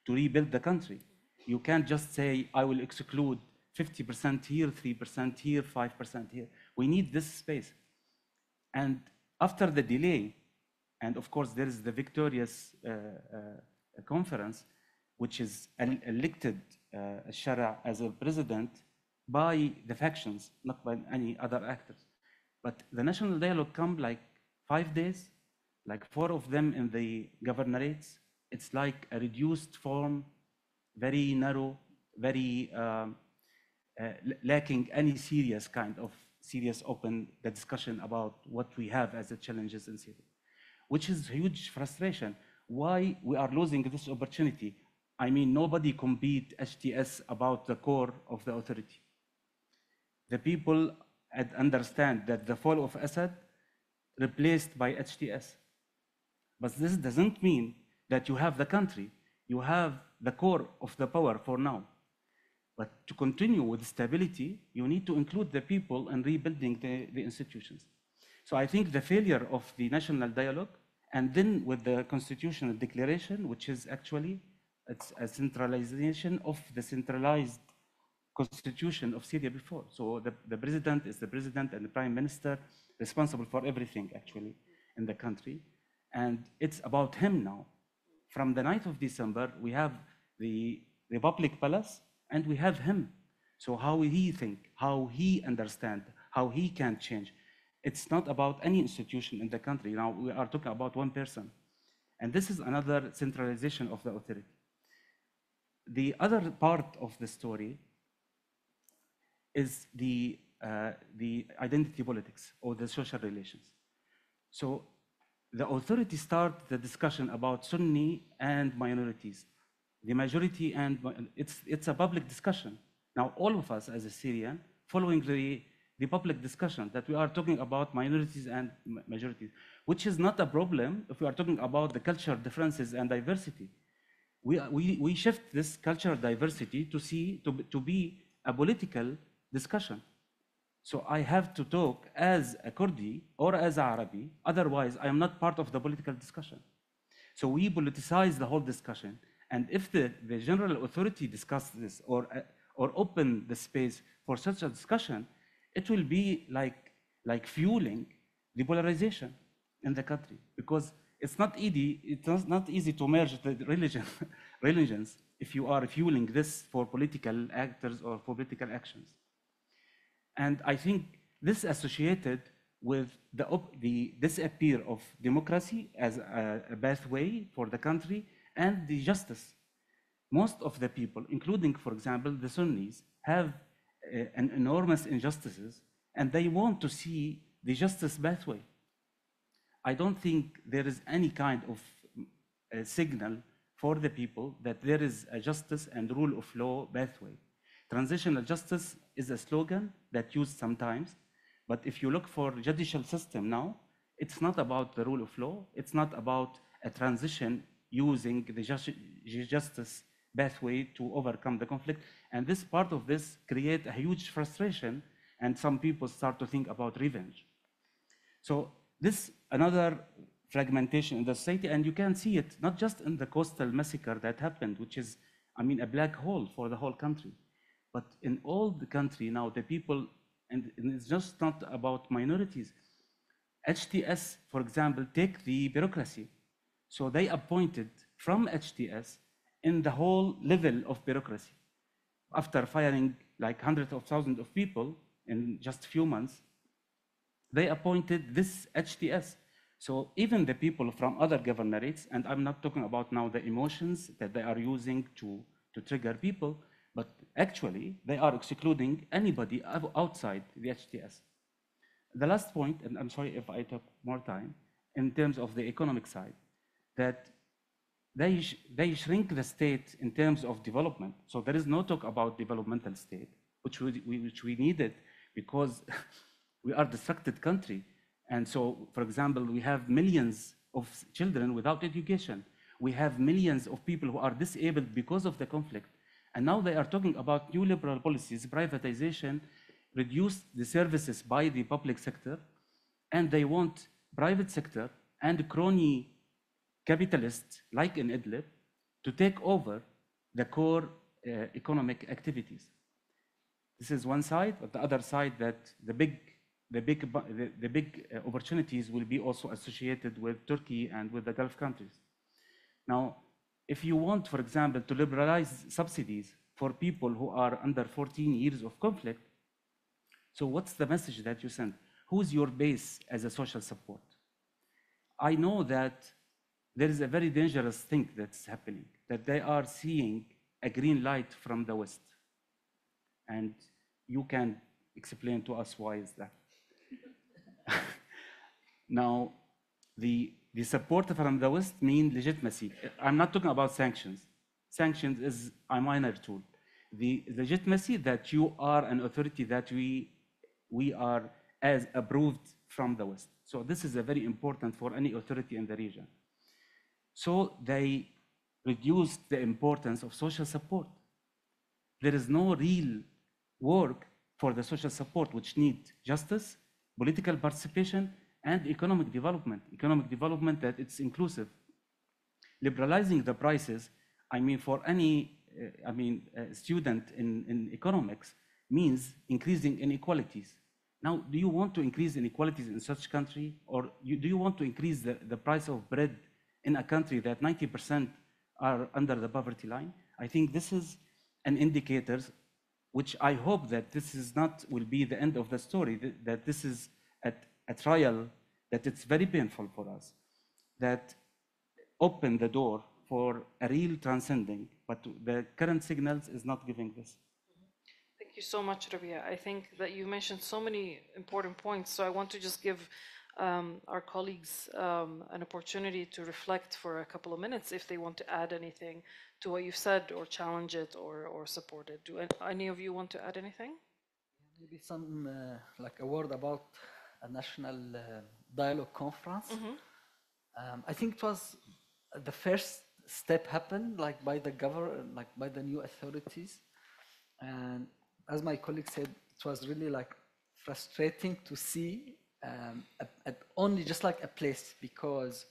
to rebuild the country. You can't just say, I will exclude 50% here, 3% here, 5% here. We need this space. And after the delay, and of course there is the victorious conference, which is elected Shara as a president by the factions, not by any other actors. But the national dialogue come like 5 days, like 4 of them in the governorates. It's like a reduced form, very narrow, very lacking any serious kind of serious open the discussion about what we have as the challenges in Syria, which is huge frustration. Why we are losing this opportunity? I mean, nobody compete HTS about the core of the authority. The people understand that the fall of Assad replaced by HTS. But this doesn't mean that you have the country. You have the core of the power for now. But to continue with stability, you need to include the people in rebuilding the institutions. So I think the failure of the national dialogue, and then with the constitutional declaration, which is actually it's a centralization of the centralized constitution of Syria before. So the president is the president and the prime minister responsible for everything actually in the country. And it's about him now. From the 9th of December, we have the Republic Palace and we have him. So how he think, how he understand, how he can change. It's not about any institution in the country. Now we are talking about one person. And this is another centralization of the authority. The other part of the story is the identity politics or the social relations. So the authorities start the discussion about Sunni and minorities, the majority, and it's a public discussion. Now all of us as a Syrian, following the public discussion that we are talking about minorities and majorities, which is not a problem if we are talking about the cultural differences and diversity. We shift this cultural diversity to be a political discussion. So I have to talk as a Kurdi or as a Arabi, otherwise I am not part of the political discussion. So we politicize the whole discussion. And if the general authority discuss this or open the space for such a discussion, it will be like fueling the polarization in the country, because it's not easy to merge the religions if you are fueling this for political actors or for political actions. And I think this associated with the disappear of democracy as a pathway for the country and the justice. Most of the people, including, for example, the Sunnis, have an enormous injustices, and they want to see the justice pathway. I don't think there is any kind of signal for the people that there is a justice and rule of law pathway. Transitional justice is a slogan that used sometimes, but if you look for judicial system now, it's not about the rule of law, it's not about a transition using the justice pathway to overcome the conflict. And this part of this create a huge frustration, and some people start to think about revenge. So this another fragmentation in the society, and you can see it not just in the coastal massacre that happened, which is, I mean, a black hole for the whole country, but in all the country now, the people, and it's just not about minorities. HTS, for example, take the bureaucracy. So they appointed from HTS in the whole level of bureaucracy. After firing like hundreds of thousands of people in just a few months, they appointed this HTS. So even the people from other governorates, and I'm not talking about now the emotions that they are using to trigger people, but actually they are excluding anybody outside the HTS. The last point, and I'm sorry if I took more time, in terms of the economic side, that they shrink the state in terms of development. So there is no talk about developmental state, which we needed because we are a distracted country. And so, for example, we have millions of children without education. We have millions of people who are disabled because of the conflict. And now they are talking about new liberal policies, privatization, reduce the services by the public sector, and they want private sector and crony capitalists, like in Idlib, to take over the core economic activities. This is one side, but the other side that the big opportunities will be also associated with Turkey and with the Gulf countries. Now, if you want, for example, to liberalize subsidies for people who are under 14 years of conflict, so what's the message that you send? Who's your base as a social support? I know that there is a very dangerous thing that's happening, that they are seeing a green light from the West. And you can explain to us why is that. Now, the support from the West means legitimacy. I'm not talking about sanctions. Sanctions is a minor tool. The legitimacy that you are an authority that we are as approved from the West. So this is a very important for any authority in the region. So they reduced the importance of social support. There is no real work for the social support, which need justice, political participation, and economic development that it's inclusive. Liberalizing the prices, I mean, for any student in economics means increasing inequalities. Now, do you want to increase inequalities in such country, or do you want to increase the price of bread in a country that 90% are under the poverty line? I think this is an indicator, which I hope that this is not will be the end of the story, that this is a trial, that it's very painful for us, that open the door for a real transcending, but the current signals is not giving this. Thank you so much, Rabia. I think that you mentioned so many important points, so I want to just give our colleagues an opportunity to reflect for a couple of minutes if they want to add anything to what you've said, or challenge it, or support it. Do any of you want to add anything? Maybe some like a word about a national dialogue conference. I think it was the first step happened like by the government, like by the new authorities, and as my colleague said, it was really like frustrating to see only just like a place, because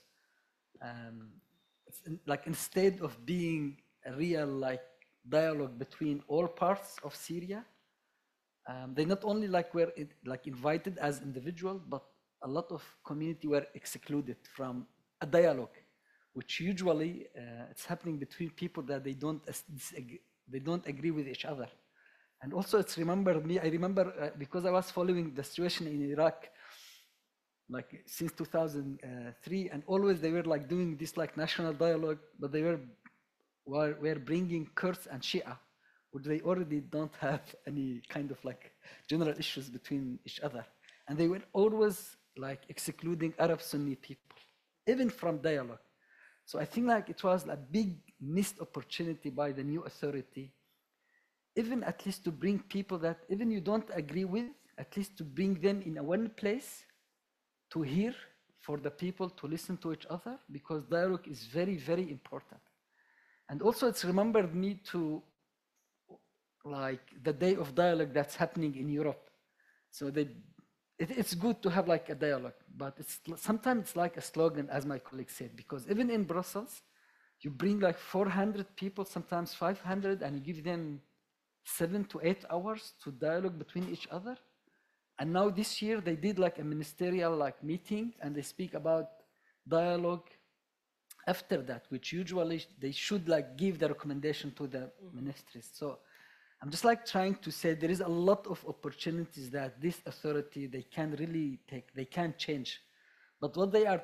like instead of being a real like dialogue between all parts of Syria, they not only like were invited as individuals, but a lot of community were excluded from a dialogue, which usually it's happening between people that they don't agree with each other. And also it's remembered me, I remember because I was following the situation in Iraq like since 2003, and always they were like doing this like national dialogue, but they were bringing Kurds and Shia, which they already don't have any kind of like general issues between each other. And they were always like excluding Arab Sunni people, even from dialogue. So I think like it was a big missed opportunity by the new authority, even at least to bring people that even you don't agree with, at least to bring them in a one place to hear, for the people to listen to each other, because dialogue is very, very important. And also it's remembered me to like the day of dialogue that's happening in Europe. So it's good to have like a dialogue, but sometimes it's like a slogan, as my colleague said, because even in Brussels, you bring like 400 people, sometimes 500, and you give them 7 to 8 hours to dialogue between each other. And now this year they did like a ministerial like meeting, and they speak about dialogue after that, which usually they should like give the recommendation to the ministries. So I'm just like trying to say there is a lot of opportunities that this authority, they can really take, they can change. But what they are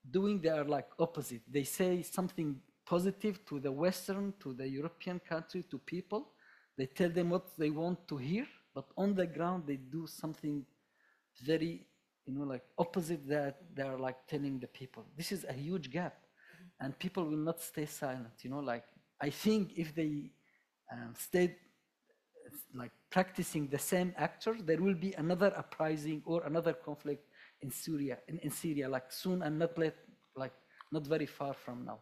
doing, they are like opposite. They say something positive to the Western, to the European country, to people. They tell them what they want to hear, but on the ground, they do something very, like opposite that they are like telling the people. This is a huge gap, and people will not stay silent. Like I think if they stayed like practicing the same actor, there will be another uprising or another conflict in Syria, like soon, and not very far from now.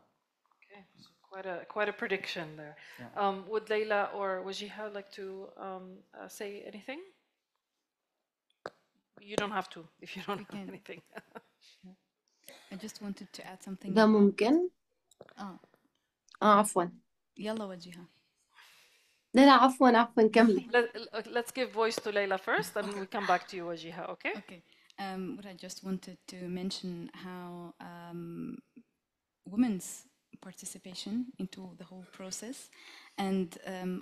Okay, so quite a prediction there. Yeah. Would Leila or Wajiha like to say anything? You don't have to if you don't have anything. I just wanted to add something. ده ممكن؟ عفوا. يلا وجيها. لا عفوا كملي. Let's give voice to Leila first, and we come back to you, Wajiha, okay? Okay. What I just wanted to mention how women's participation into the whole process, and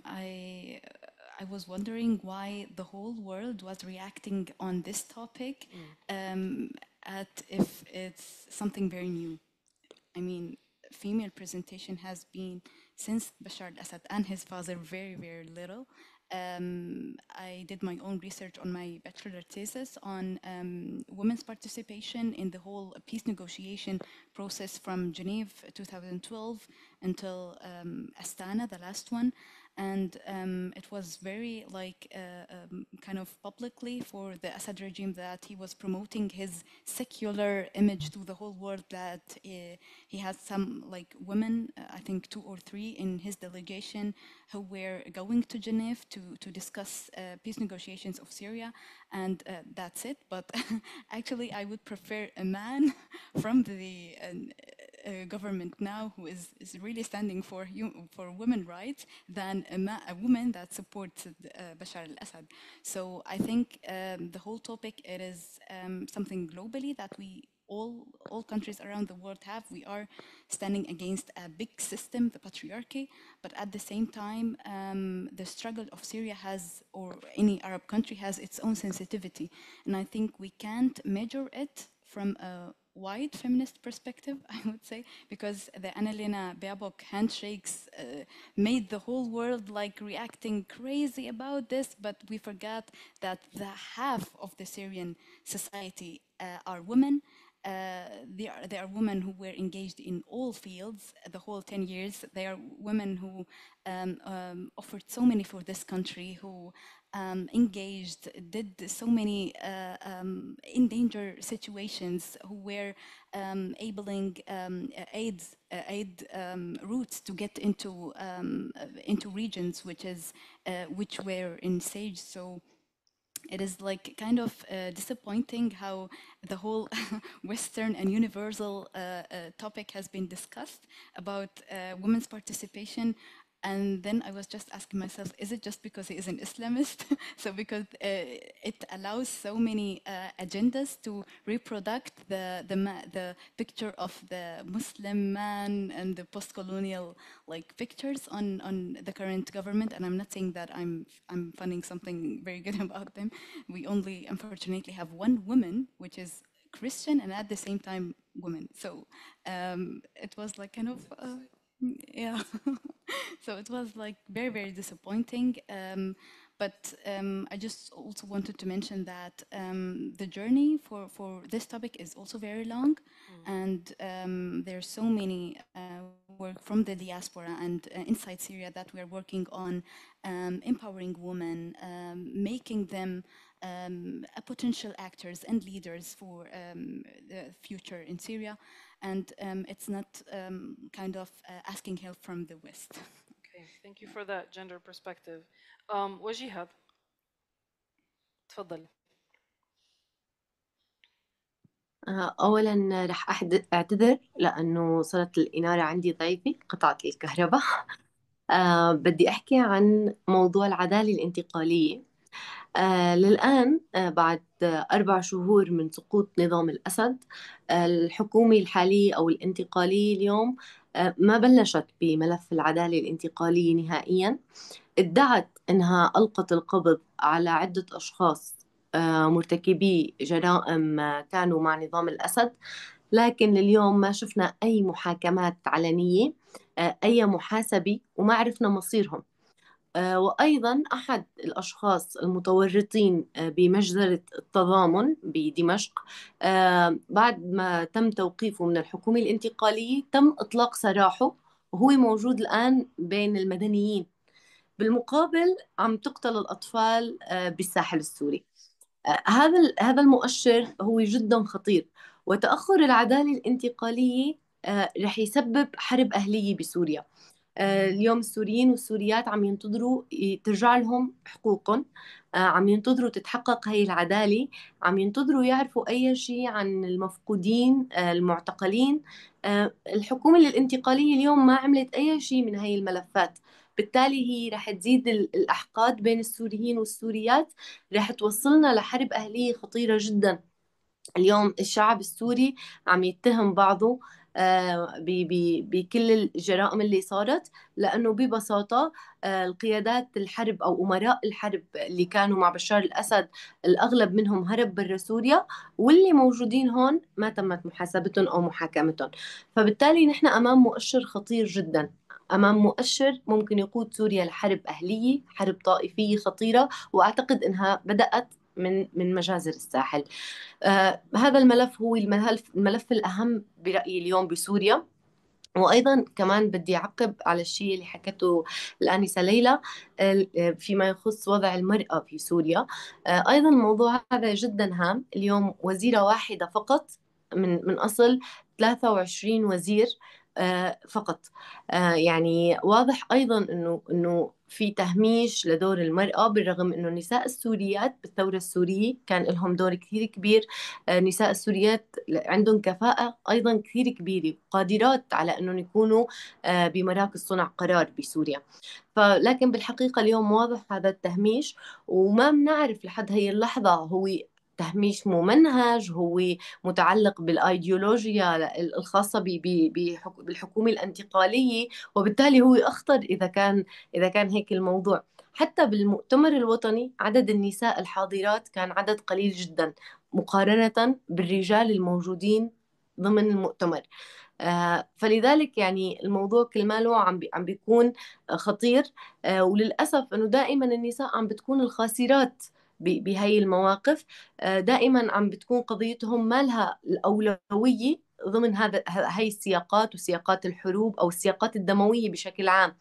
I was wondering why the whole world was reacting on this topic at if it's something very new. I mean, female presentation has been since Bashar al-Assad and his father very, very little. I did my own research on my bachelor thesis on women's participation in the whole peace negotiation process from Geneva 2012 until Astana, the last one. and it was very like kind of publicly for the Assad regime that he was promoting his secular image to the whole world, that he has some like women, I think 2 or 3 in his delegation, who were going to Geneva to discuss peace negotiations of Syria, and that's it. But actually I would prefer a man from the government now who is really standing for for women rights than a woman that supports Bashar al-Assad. So I think the whole topic, it is something globally that we all countries around the world have. We are standing against a big system, the patriarchy, but at the same time, the struggle of Syria has, or any Arab country has, its own sensitivity. And I think we can't measure it from a wide feminist perspective, I would say, because the Annalena Baerbock handshakes made the whole world like reacting crazy about this, but we forgot that the half of the Syrian society are women. They are women who were engaged in all fields the whole 10 years. They are women who offered so many for this country, who engaged, did so many in danger situations, who were enabling aid routes to get into regions which were in siege. So it is like kind of disappointing how the whole Western and universal topic has been discussed about women's participation. And then I was just asking myself, is it just because he is an Islamist? So because it allows so many agendas to reproduce the picture of the Muslim man and the post-colonial like pictures on the current government. And I'm not saying that I'm finding something very good about them. We only unfortunately have one woman, which is Christian and at the same time woman. So it was like kind of yeah. So it was like very, very disappointing. But I just also wanted to mention that the journey for this topic is also very long, and there are so many work from the diaspora and inside Syria that we are working on empowering women, making them potential actors and leaders for the future in Syria. And it's not kind of asking help from the West. Okay, thank you for that gender perspective. وجيهة تفضلي. أولا رح أعتذر لأنه صارت الإنارة عندي ضعيفة، قطعت الكهرباء. بدي أحكي عن موضوع العدالة الانتقالية. للآن بعد 4 شهور من سقوط نظام الأسد، الحكومة الحالية أو الانتقالية اليوم ما بلشت بملف العدالة الانتقالية نهائيا. ادعت أنها ألقت القبض على عدة أشخاص مرتكبي جرائم كانوا مع نظام الأسد، لكن لليوم ما شفنا أي محاكمات علنية، أي محاسبة، وما عرفنا مصيرهم. وأيضا أحد الأشخاص المتورطين بمجزرة التضامن بدمشق، بعد ما تم توقيفه من الحكومة الانتقالية تم إطلاق سراحه، وهو موجود الآن بين المدنيين. بالمقابل عم تقتل الأطفال بالساحل السوري. هذا المؤشر هو جدا خطير، وتأخر العدالة الانتقالية رح يسبب حرب أهلية بسوريا. اليوم السوريين والسوريات عم ينتظروا ترجع لهم حقوقهم، عم ينتظروا تتحقق هي العدالة، عم ينتظروا يعرفوا أي شيء عن المفقودين المعتقلين. الحكومة الانتقالية اليوم ما عملت أي شيء من هي الملفات، بالتالي هي رح تزيد الأحقاد بين السوريين والسوريات، رح توصلنا لحرب أهلية خطيرة جدا. اليوم الشعب السوري عم يتهم بعضه بكل الجرائم اللي صارت، لأنه ببساطة القيادات الحرب أو أمراء الحرب اللي كانوا مع بشار الأسد الأغلب منهم هرب برا سوريا، واللي موجودين هون ما تمت محاسبتهم أو محاكمتهم. فبالتالي نحن أمام مؤشر خطير جدا، أمام مؤشر ممكن يقود سوريا لحرب أهلية، حرب طائفية خطيرة، وأعتقد أنها بدأت من مجازر الساحل. هذا الملف هو الملف الأهم برأيي اليوم بسوريا. وأيضا كمان بدي أعقب على الشيء اللي حكته الآنسة ليلى فيما يخص وضع المرأة في سوريا. أيضا الموضوع هذا جدا هام. اليوم وزيرة واحدة فقط من أصل 23 وزير فقط. يعني واضح أيضا أنه في تهميش لدور المرأة، بالرغم أنه النساء السوريات بالثورة السورية كان لهم دور كثير كبير. النساء السوريات عندهم كفاءة أيضا كثير كبيرة، قادرات على أنهم يكونوا بمراكز صنع قرار بسوريا. لكن بالحقيقة اليوم واضح هذا التهميش، وما بنعرف لحد هي اللحظة هو تهميش ممنهج، هو متعلق بالايديولوجيا الخاصة بالحكومة الانتقالية، وبالتالي هو أخطر إذا كان هيك الموضوع. حتى بالمؤتمر الوطني عدد النساء الحاضرات كان عدد قليل جدا مقارنة بالرجال الموجودين ضمن المؤتمر. فلذلك يعني الموضوع كل ماله عم بيكون خطير. وللأسف أنه دائما النساء عم بتكون الخاسرات بهي المواقف. دائما عم بتكون قضيتهم ما لها الأولوية ضمن هاي السياقات وسياقات الحروب أو السياقات الدموية بشكل عام.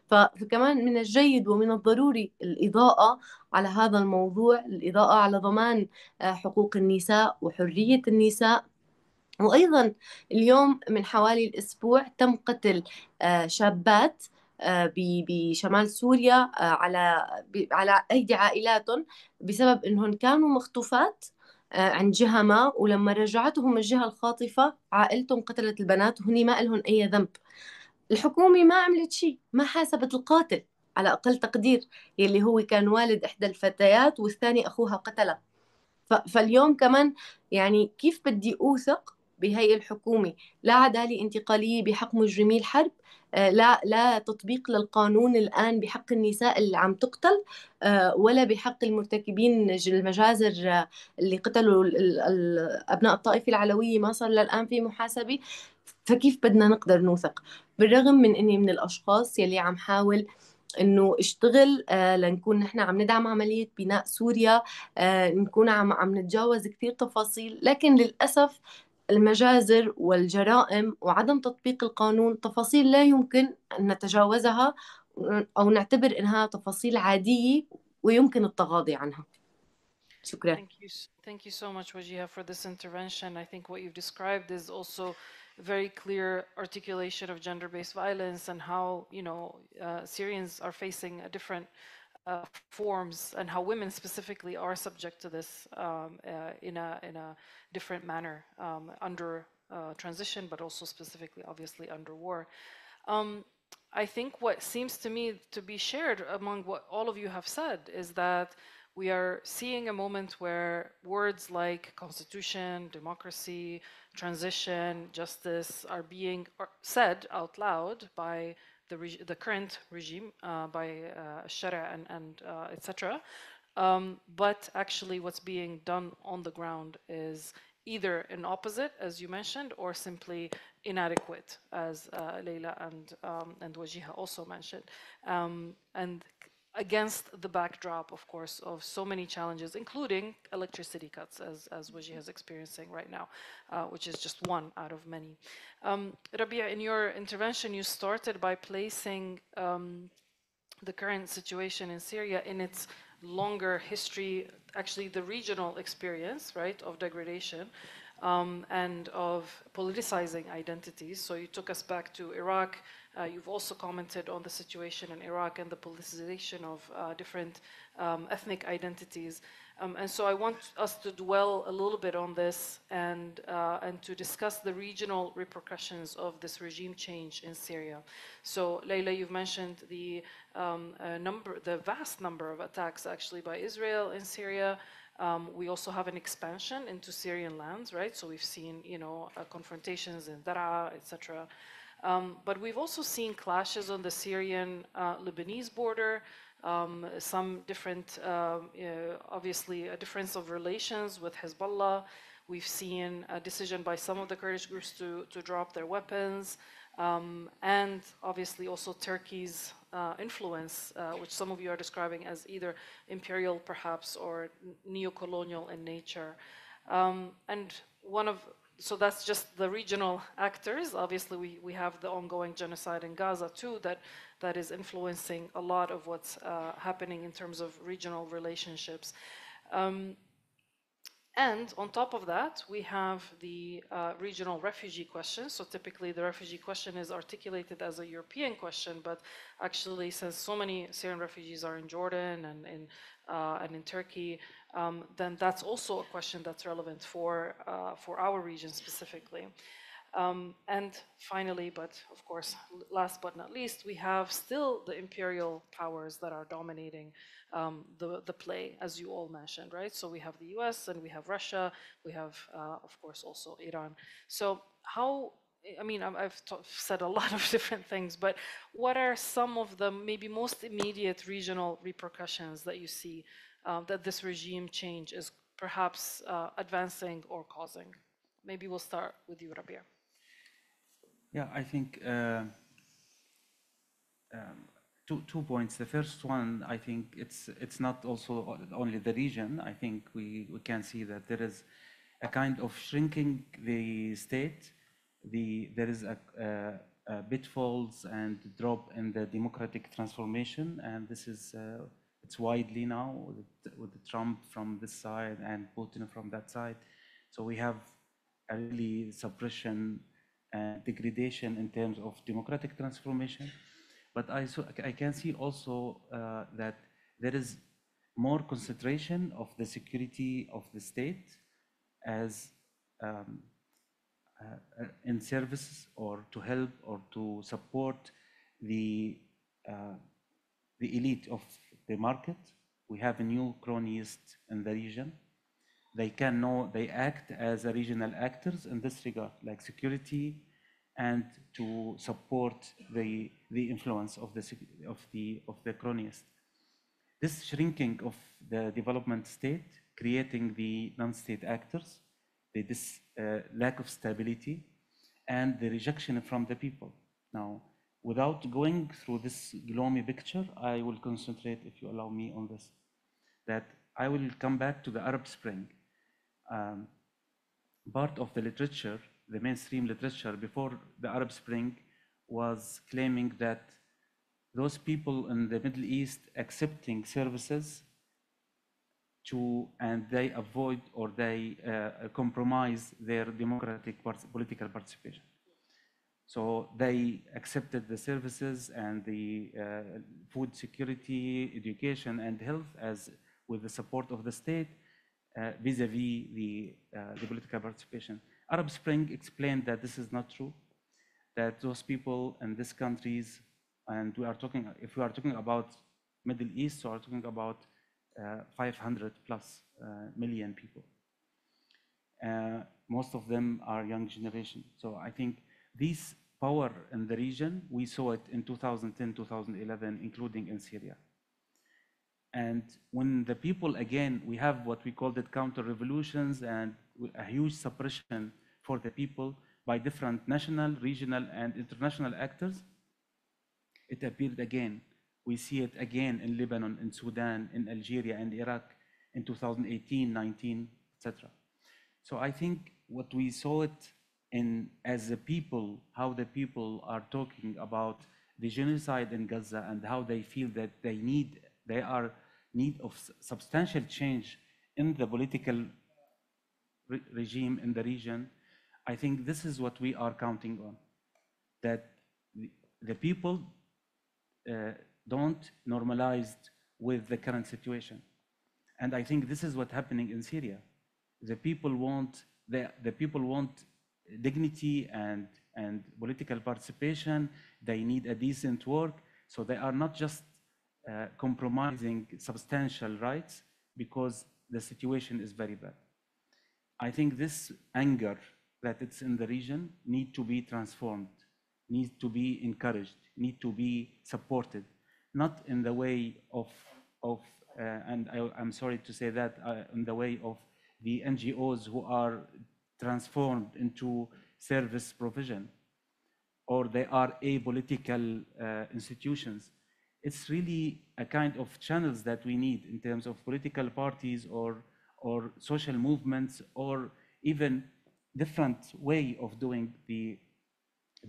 فكمان من الجيد ومن الضروري الإضاءة على هذا الموضوع، الإضاءة على ضمان حقوق النساء وحرية النساء. وأيضا اليوم من حوالي الأسبوع تم قتل شابات بشمال سوريا على أيدي عائلاتهم بسبب أنهم كانوا مخطوفات عند جهة ما، ولما رجعتهم الجهة الخاطفة عائلتهم قتلت البنات وهني ما لهم أي ذنب. الحكومة ما عملت شيء، ما حاسبت القاتل على أقل تقدير، يلي هو كان والد إحدى الفتيات والثاني أخوها قتلها. فاليوم كمان يعني كيف بدي أوثق بهي الحكومة؟ لا عدالة انتقالية بحق مجرمي الحرب، لا تطبيق للقانون الآن بحق النساء اللي عم تقتل، ولا بحق المرتكبين المجازر اللي قتلوا أبناء الطائفة العلوية ما صار للآن في محاسبة. فكيف بدنا نقدر نوثق؟ بالرغم من أني من الأشخاص يلي عم حاول انه اشتغل لنكون نحن عم ندعم عملية بناء سوريا، نكون عم نتجاوز كثير تفاصيل، لكن للأسف المجازر والجرائم وعدم تطبيق القانون تفاصيل لا يمكن أن نتجاوزها أو نعتبر إنها تفاصيل عادية ويمكن التغاضي عنها. شكرا. Thank you so much, Wajiha, for this intervention. I think what you've described is also a very clear articulation of gender-based violence and how, Syrians are facing a different forms, and how women specifically are subject to this in a different manner under transition, but also specifically, obviously, under war. I think what seems to me to be shared among what all of you have said is that we are seeing a moment where words like constitution, democracy, transition, justice are being said out loud by the current regime, by Sharia and etc. But actually what's being done on the ground is either an opposite, as you mentioned, or simply inadequate, as Leila and Wajiha also mentioned. And against the backdrop, of course, of so many challenges, including electricity cuts, as Wajiha is experiencing right now, which is just one out of many. Rabia, in your intervention, you started by placing the current situation in Syria in its longer history, actually the regional experience, right, of degradation and of politicizing identities. So you took us back to Iraq. You've also commented on the situation in Iraq and the politicization of different ethnic identities. And so I want us to dwell a little bit on this and to discuss the regional repercussions of this regime change in Syria. So Leila, you've mentioned the vast number of attacks actually by Israel in Syria. We also have an expansion into Syrian lands, right? So we've seen, confrontations in Daraa, etc. But we've also seen clashes on the Syrian-Lebanese border, some different, obviously a difference of relations with Hezbollah. We've seen a decision by some of the Kurdish groups to drop their weapons, and obviously also Turkey's influence, which some of you are describing as either imperial perhaps or neo-colonial in nature. And one of so that's just the regional actors. Obviously, we have the ongoing genocide in Gaza too that is influencing a lot of what's happening in terms of regional relationships. And on top of that, we have the regional refugee question. So typically the refugee question is articulated as a European question, but actually since so many Syrian refugees are in Jordan and in Turkey, then that's also a question that's relevant for our region specifically. And finally, but of course, last but not least, we have still the imperial powers that are dominating the play, as you all mentioned, right? So we have the US and we have Russia, we have, of course, also Iran. So how, I mean, I've said a lot of different things, but what are some of the maybe most immediate regional repercussions that you see that this regime change is perhaps advancing or causing? Maybe we'll start with you, Rabia. Yeah, I think two points. The first one, I think it's not also only the region. I think we can see that there is a kind of shrinking the state. There is a pitfalls and drop in the democratic transformation, and this is it's widely now with Trump from this side and Putin from that side. So we have a really suppression and degradation in terms of democratic transformation. But I can see also that there is more concentration of the security of the state as in services or to help or to support the elite of the market. We have a new cronyist in the region. They act as a regional actors in this regard, like security, and to support the influence of the cronyist. This shrinking of the development state, creating the non-state actors, this lack of stability, and the rejection from the people. Now, without going through this gloomy picture, I will concentrate, if you allow me, on this. That I will come back to the Arab Spring. Part of the literature, the mainstream literature before the Arab Spring, was claiming that those people in the Middle East accepting services and they avoid or they compromise their democratic political participation. So they accepted the services and the food security, education, and health as with the support of the state vis-a-vis the political participation. Arab Spring explained that this is not true, that those people in these countries, and if we are talking about Middle East, so we are talking about 500 plus million people. Most of them are young generation. So I think this power in the region, we saw it in 2010, 2011, including in Syria. And when the people, again, we have what we called it counter-revolutions and a huge suppression for the people by different national, regional, and international actors, it appeared again. We see it again in Lebanon, in Sudan, in Algeria, and Iraq in 2018, 19, etc. So I think what we saw it in as the people, how the people are talking about the genocide in Gaza and how they feel that they are need of substantial change in the political regime in the region. I think this is what we are counting on, that the people don't normalize with the current situation. And I think this is what's happening in Syria. The people want dignity and political participation. They need a decent work. So they are not just compromising substantial rights because the situation is very bad. I think this anger that it's in the region need to be transformed, needs to be encouraged, need to be supported, not in the way of and I'm sorry to say that, in the way of the NGOs who are transformed into service provision, or they are apolitical institutions. It's really a kind of channels that we need in terms of political parties or social movements, or even different way of doing the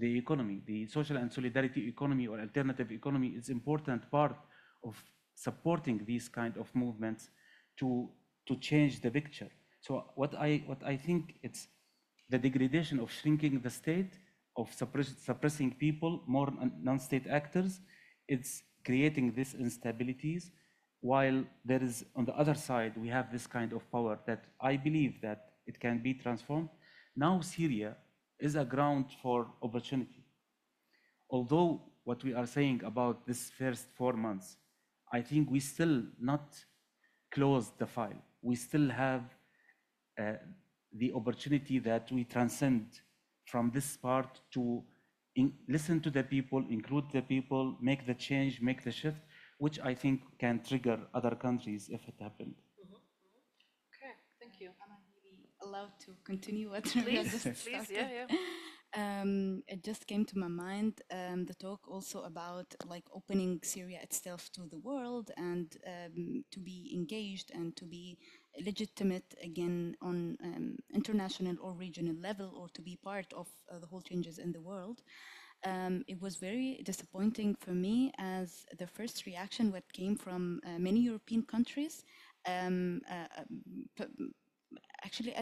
economy. The social and solidarity economy or alternative economy is important part of supporting these kind of movements to change the picture. So what I think it's the degradation of shrinking the state, of suppressing people, more non-state actors, it's creating these instabilities, while there is, on the other side, we have this kind of power that I believe that it can be transformed. Now Syria is a ground for opportunity. Although what we are saying about this first 4 months, I think we still not closed the file. We still have the opportunity that we transcend from this part to listen to the people, include the people, make the change, make the shift, which I think can trigger other countries if it happened. Okay, thank you. Am I maybe allowed to continue what Please, just please, started? yeah. It just came to my mind the talk also about like opening Syria itself to the world and to be engaged and to be legitimate again on international or regional level, or to be part of the whole changes in the world. It was very disappointing for me as the first reaction what came from many European countries, actually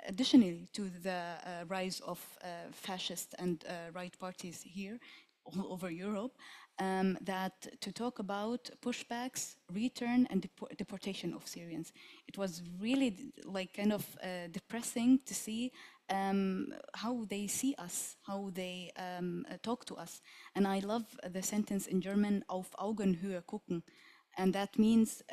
additionally to the rise of fascist and right parties here all over Europe, that to talk about pushbacks, return, and deportation of Syrians. It was really like kind of depressing to see how they see us, how they talk to us. And I love the sentence in German, auf Augenhöhe gucken. And that means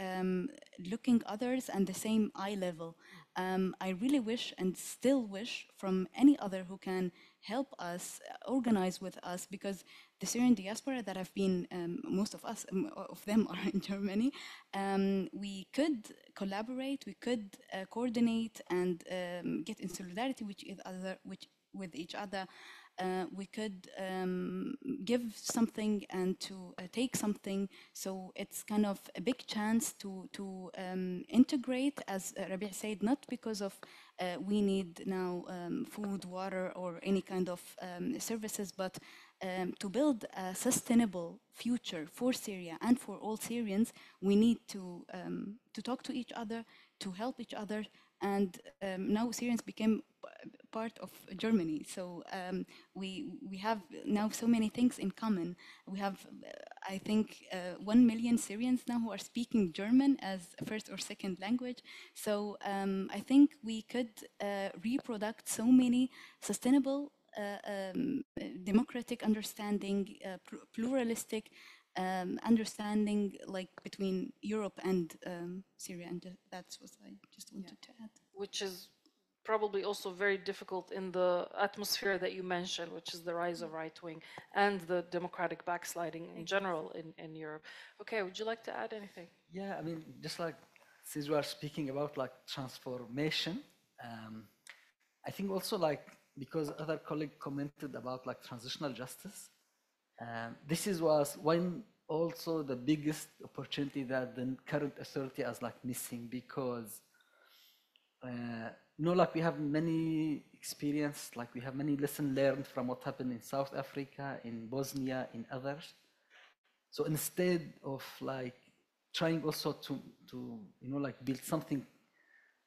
looking others and the same eye level. I really wish and still wish from any other who can help us, organize with us, because the Syrian diaspora that have been, most of us, of them are in Germany, we could collaborate, we could coordinate and get in solidarity with each other. We could give something and to take something. So it's kind of a big chance to integrate, as Rabi' said, not because of we need now food, water, or any kind of services, but to build a sustainable future for Syria and for all Syrians. We need to talk to each other, to help each other, and now Syrians became part of Germany. So we have now so many things in common. We have, I think, 1 million Syrians now who are speaking German as a first or second language. So I think we could reproduce so many sustainable, democratic understanding, pluralistic understanding, like between Europe and Syria. And that's what I just wanted to add. Which is probably also very difficult in the atmosphere that you mentioned, which is the rise of right wing and the democratic backsliding in general in Europe. Okay, would you like to add anything? Yeah, I mean, just like since we are speaking about like transformation, I think also like because other colleague commented about like transitional justice, this was one also the biggest opportunity that the current authority is like missing, because like we have many experience, like we have many lessons learned from what happened in South Africa, in Bosnia, in others. So instead of like trying also to like build something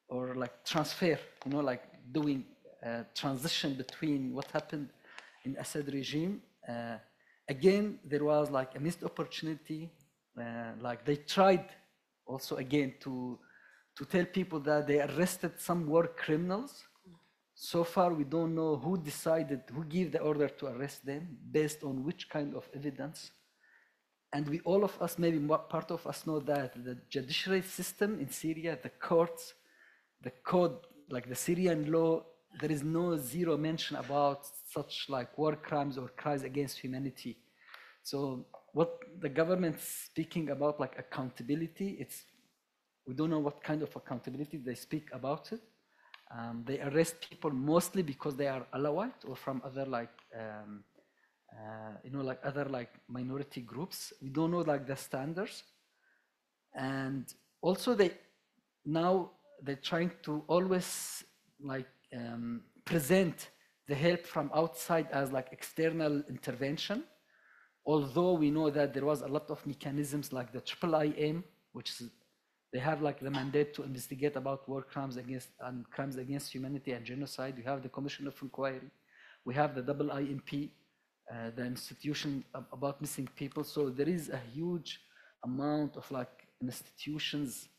or like transfer, like doing a transition between what happened in Assad regime, again there was like a missed opportunity. Like they tried also again to tell people that they arrested some war criminals. So far, we don't know who decided, who gave the order to arrest them, based on which kind of evidence. And we, all of us, maybe part of us know that the judiciary system in Syria, the courts, the code, like the Syrian law, there is no zero mention about such like war crimes or crimes against humanity. So what the government's speaking about, like accountability, we don't know what kind of accountability they speak about it. They arrest people mostly because they are Alawite or from other like, like other like minority groups. We don't know like the standards. And also they're trying to always like present the help from outside as like external intervention, although we know that there was a lot of mechanisms like the IIIM, which is, they have like the mandate to investigate about war crimes against and crimes against humanity and genocide. We have the Commission of Inquiry. We have the IIMP, the institution about missing people. So there is a huge amount of like institutions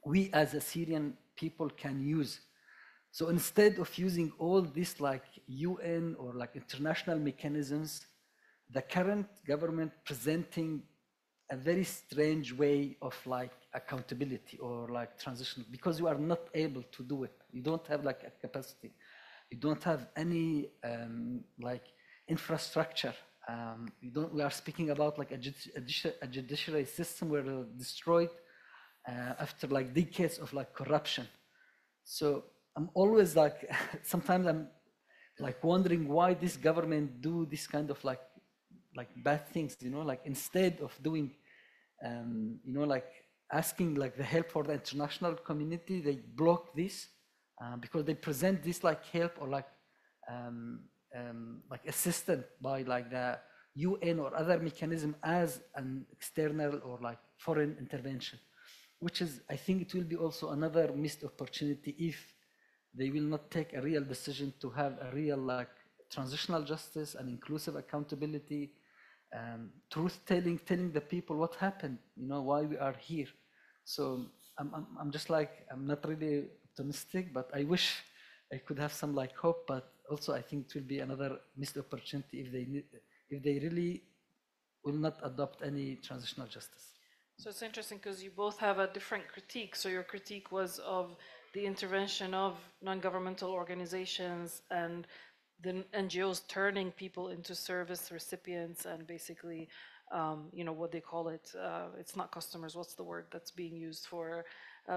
we as Assyrian people can use. So instead of using all this like UN or like international mechanisms, the current government presenting a very strange way of like accountability or like transition, because you are not able to do it. You don't have like a capacity. You don't have any like infrastructure. We are speaking about like a judiciary system where they're destroyed after like decades of like corruption. So I'm always like, sometimes I'm like wondering why this government do this kind of like bad things, you know, like instead of doing, you know, like asking like the help for the international community, they block this because they present this like help or like assistance by like the UN or other mechanism as an external or like foreign intervention, which is, I think it will be also another missed opportunity if they will not take a real decision to have a real like transitional justice and inclusive accountability, truth-telling, telling the people what happened, you know, why we are here. So I'm just like, I'm not really optimistic, but I wish I could have some like hope, but also I think it will be another missed opportunity if they really will not adopt any transitional justice. So it's interesting because you both have a different critique. So your critique was of the intervention of non-governmental organizations and the NGOs turning people into service recipients and basically, you know, what they call it, it's not customers, what's the word that's being used for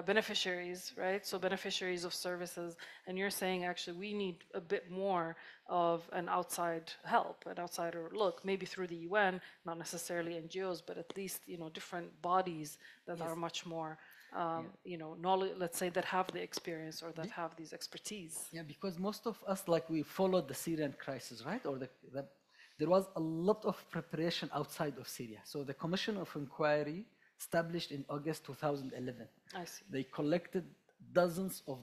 beneficiaries, right? So beneficiaries of services, and you're saying actually we need a bit more of an outside help, an outsider look, maybe through the UN, not necessarily NGOs, but at least, you know, different bodies that are much more you know, knowledge, let's say, that have the experience or that have these expertise. Yeah, because most of us, like, we followed the Syrian crisis, right? Or there was a lot of preparation outside of Syria. So the Commission of Inquiry established in August 2011. I see. They collected dozens of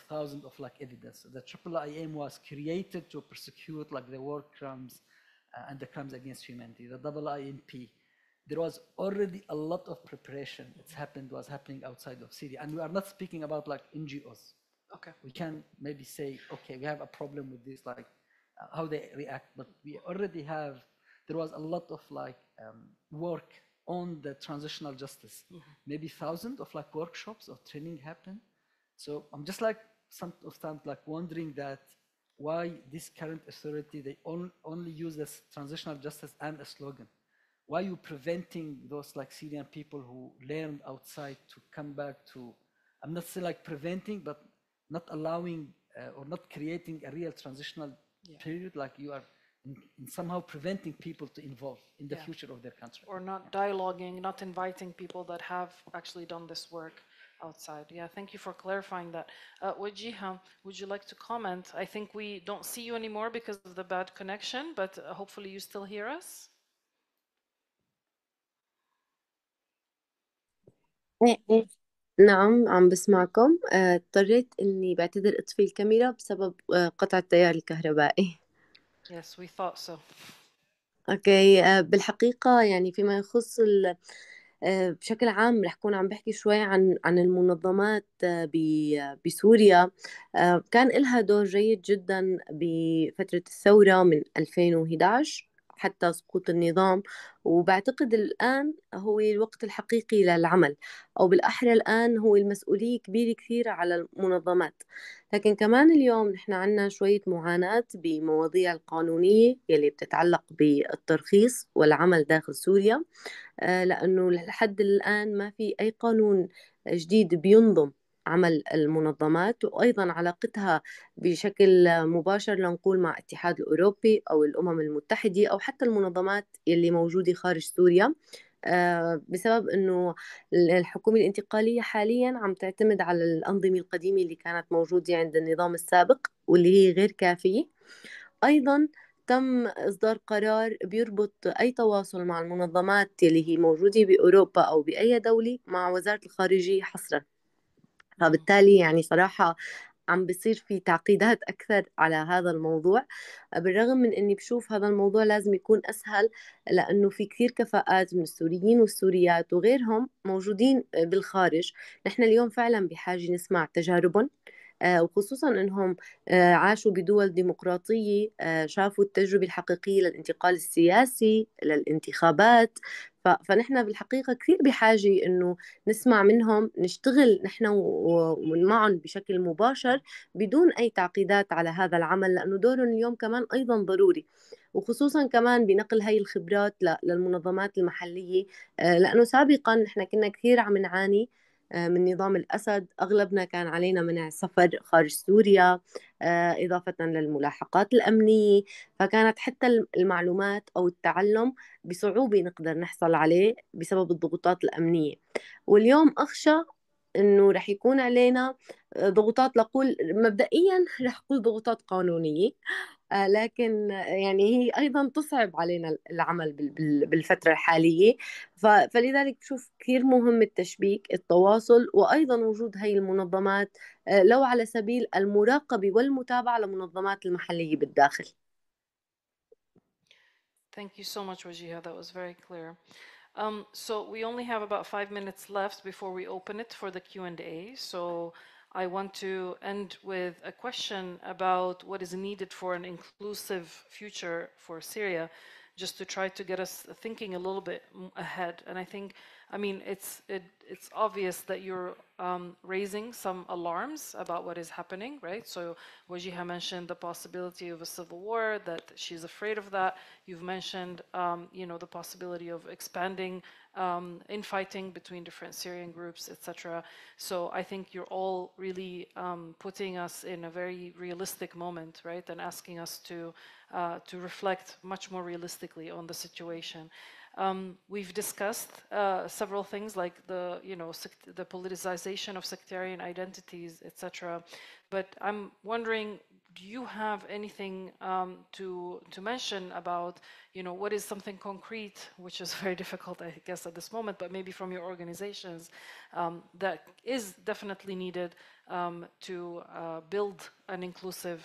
thousands of like evidence. The IIIM was created to prosecute like the war crimes and the crimes against humanity. The IIMP. There was already a lot of preparation. Was happening outside of Syria. And we are not speaking about like NGOs. Okay. We can maybe say, okay, we have a problem with this, like how they react, but we already have, there was a lot of like work on the transitional justice. Maybe thousands of like workshops or training happened. So I'm just like sometimes like wondering that why this current authority, they only use this transitional justice and a slogan. Why are you preventing those like Syrian people who learned outside to come back to, I'm not saying like preventing, but not allowing or not creating a real transitional period, like you are in somehow preventing people to involve in the future of their country. Or not dialoguing, not inviting people that have actually done this work outside. Yeah, thank you for clarifying that. Wajiha, would you like to comment? I think we don't see you anymore because of the bad connection, but hopefully you still hear us. إيه. نعم عم بسمعكم. اضطريت إني بعتذر أطفي الكاميرا بسبب قطع التيار الكهربائي. Yes, we thought so. أوكي. بالحقيقة يعني فيما يخص بشكل عام رح كون عم بحكي شوي عن المنظمات بسوريا. كان لها دور جيد جدا بفترة الثورة من 2011 حتى سقوط النظام، وبعتقد الآن هو الوقت الحقيقي للعمل، أو بالأحرى الآن هو المسؤولية كبيرة كثير على المنظمات. لكن كمان اليوم نحن عنا شوية معاناة بمواضيع القانونية يلي بتتعلق بالترخيص والعمل داخل سوريا، لأنه لحد الآن ما في أي قانون جديد بينظم عمل المنظمات وأيضا علاقتها بشكل مباشر لنقول مع الاتحاد الأوروبي أو الأمم المتحدة أو حتى المنظمات اللي موجودة خارج سوريا، بسبب أنه الحكومة الانتقالية حاليا عم تعتمد على الأنظمة القديمة اللي كانت موجودة عند النظام السابق واللي هي غير كافية. أيضا تم إصدار قرار بيربط أي تواصل مع المنظمات اللي هي موجودة بأوروبا أو بأي دولة مع وزارة الخارجية حصرا. فبالتالي يعني صراحة عم بصير في تعقيدات أكثر على هذا الموضوع، بالرغم من أني بشوف هذا الموضوع لازم يكون أسهل، لأنه في كثير كفاءات من السوريين والسوريات وغيرهم موجودين بالخارج. نحن اليوم فعلا بحاجة نسمع تجاربهم، وخصوصا أنهم عاشوا بدول ديمقراطية، شافوا التجربة الحقيقية للانتقال السياسي للانتخابات. فنحن بالحقيقة كثير بحاجة أنه نسمع منهم، نشتغل نحن ومعهم بشكل مباشر بدون أي تعقيدات على هذا العمل، لأنه دورهم اليوم كمان أيضا ضروري، وخصوصا كمان بنقل هاي الخبرات للمنظمات المحلية. لأنه سابقا نحن كنا كثير عم نعاني من نظام الأسد، أغلبنا كان علينا منع السفر خارج سوريا، إضافة للملاحقات الأمنية، فكانت حتى المعلومات أو التعلم بصعوبة نقدر نحصل عليه بسبب الضغوطات الأمنية. واليوم أخشى انه رح يكون علينا ضغوطات، لقول مبدئيا رح اقول ضغوطات قانونيه، لكن يعني هي ايضا تصعب علينا العمل بالفتره الحاليه. فلذلك بشوف كثير مهم التشبيك، التواصل، وايضا وجود هي المنظمات لو على سبيل المراقبه والمتابعه لمنظمات المحليه بالداخل. Thank you so much, Wajiha. That was very clear. So we only have about 5 minutes left before we open it for the Q&A. So I want to end with a question about what is needed for an inclusive future for Syria, just to try to get us thinking a little bit ahead. And I think, I mean, it's obvious that you're raising some alarms about what is happening, right? So Wajiha mentioned the possibility of a civil war, that she's afraid of that. You've mentioned, you know, the possibility of expanding infighting between different Syrian groups, etc. So I think you're all really putting us in a very realistic moment, right, and asking us to reflect much more realistically on the situation. We've discussed several things like the, you know, the politicization of sectarian identities, etc. But I'm wondering, do you have anything to mention about, you know, what is something concrete, which is very difficult, I guess, at this moment, but maybe from your organizations, that is definitely needed to build an inclusive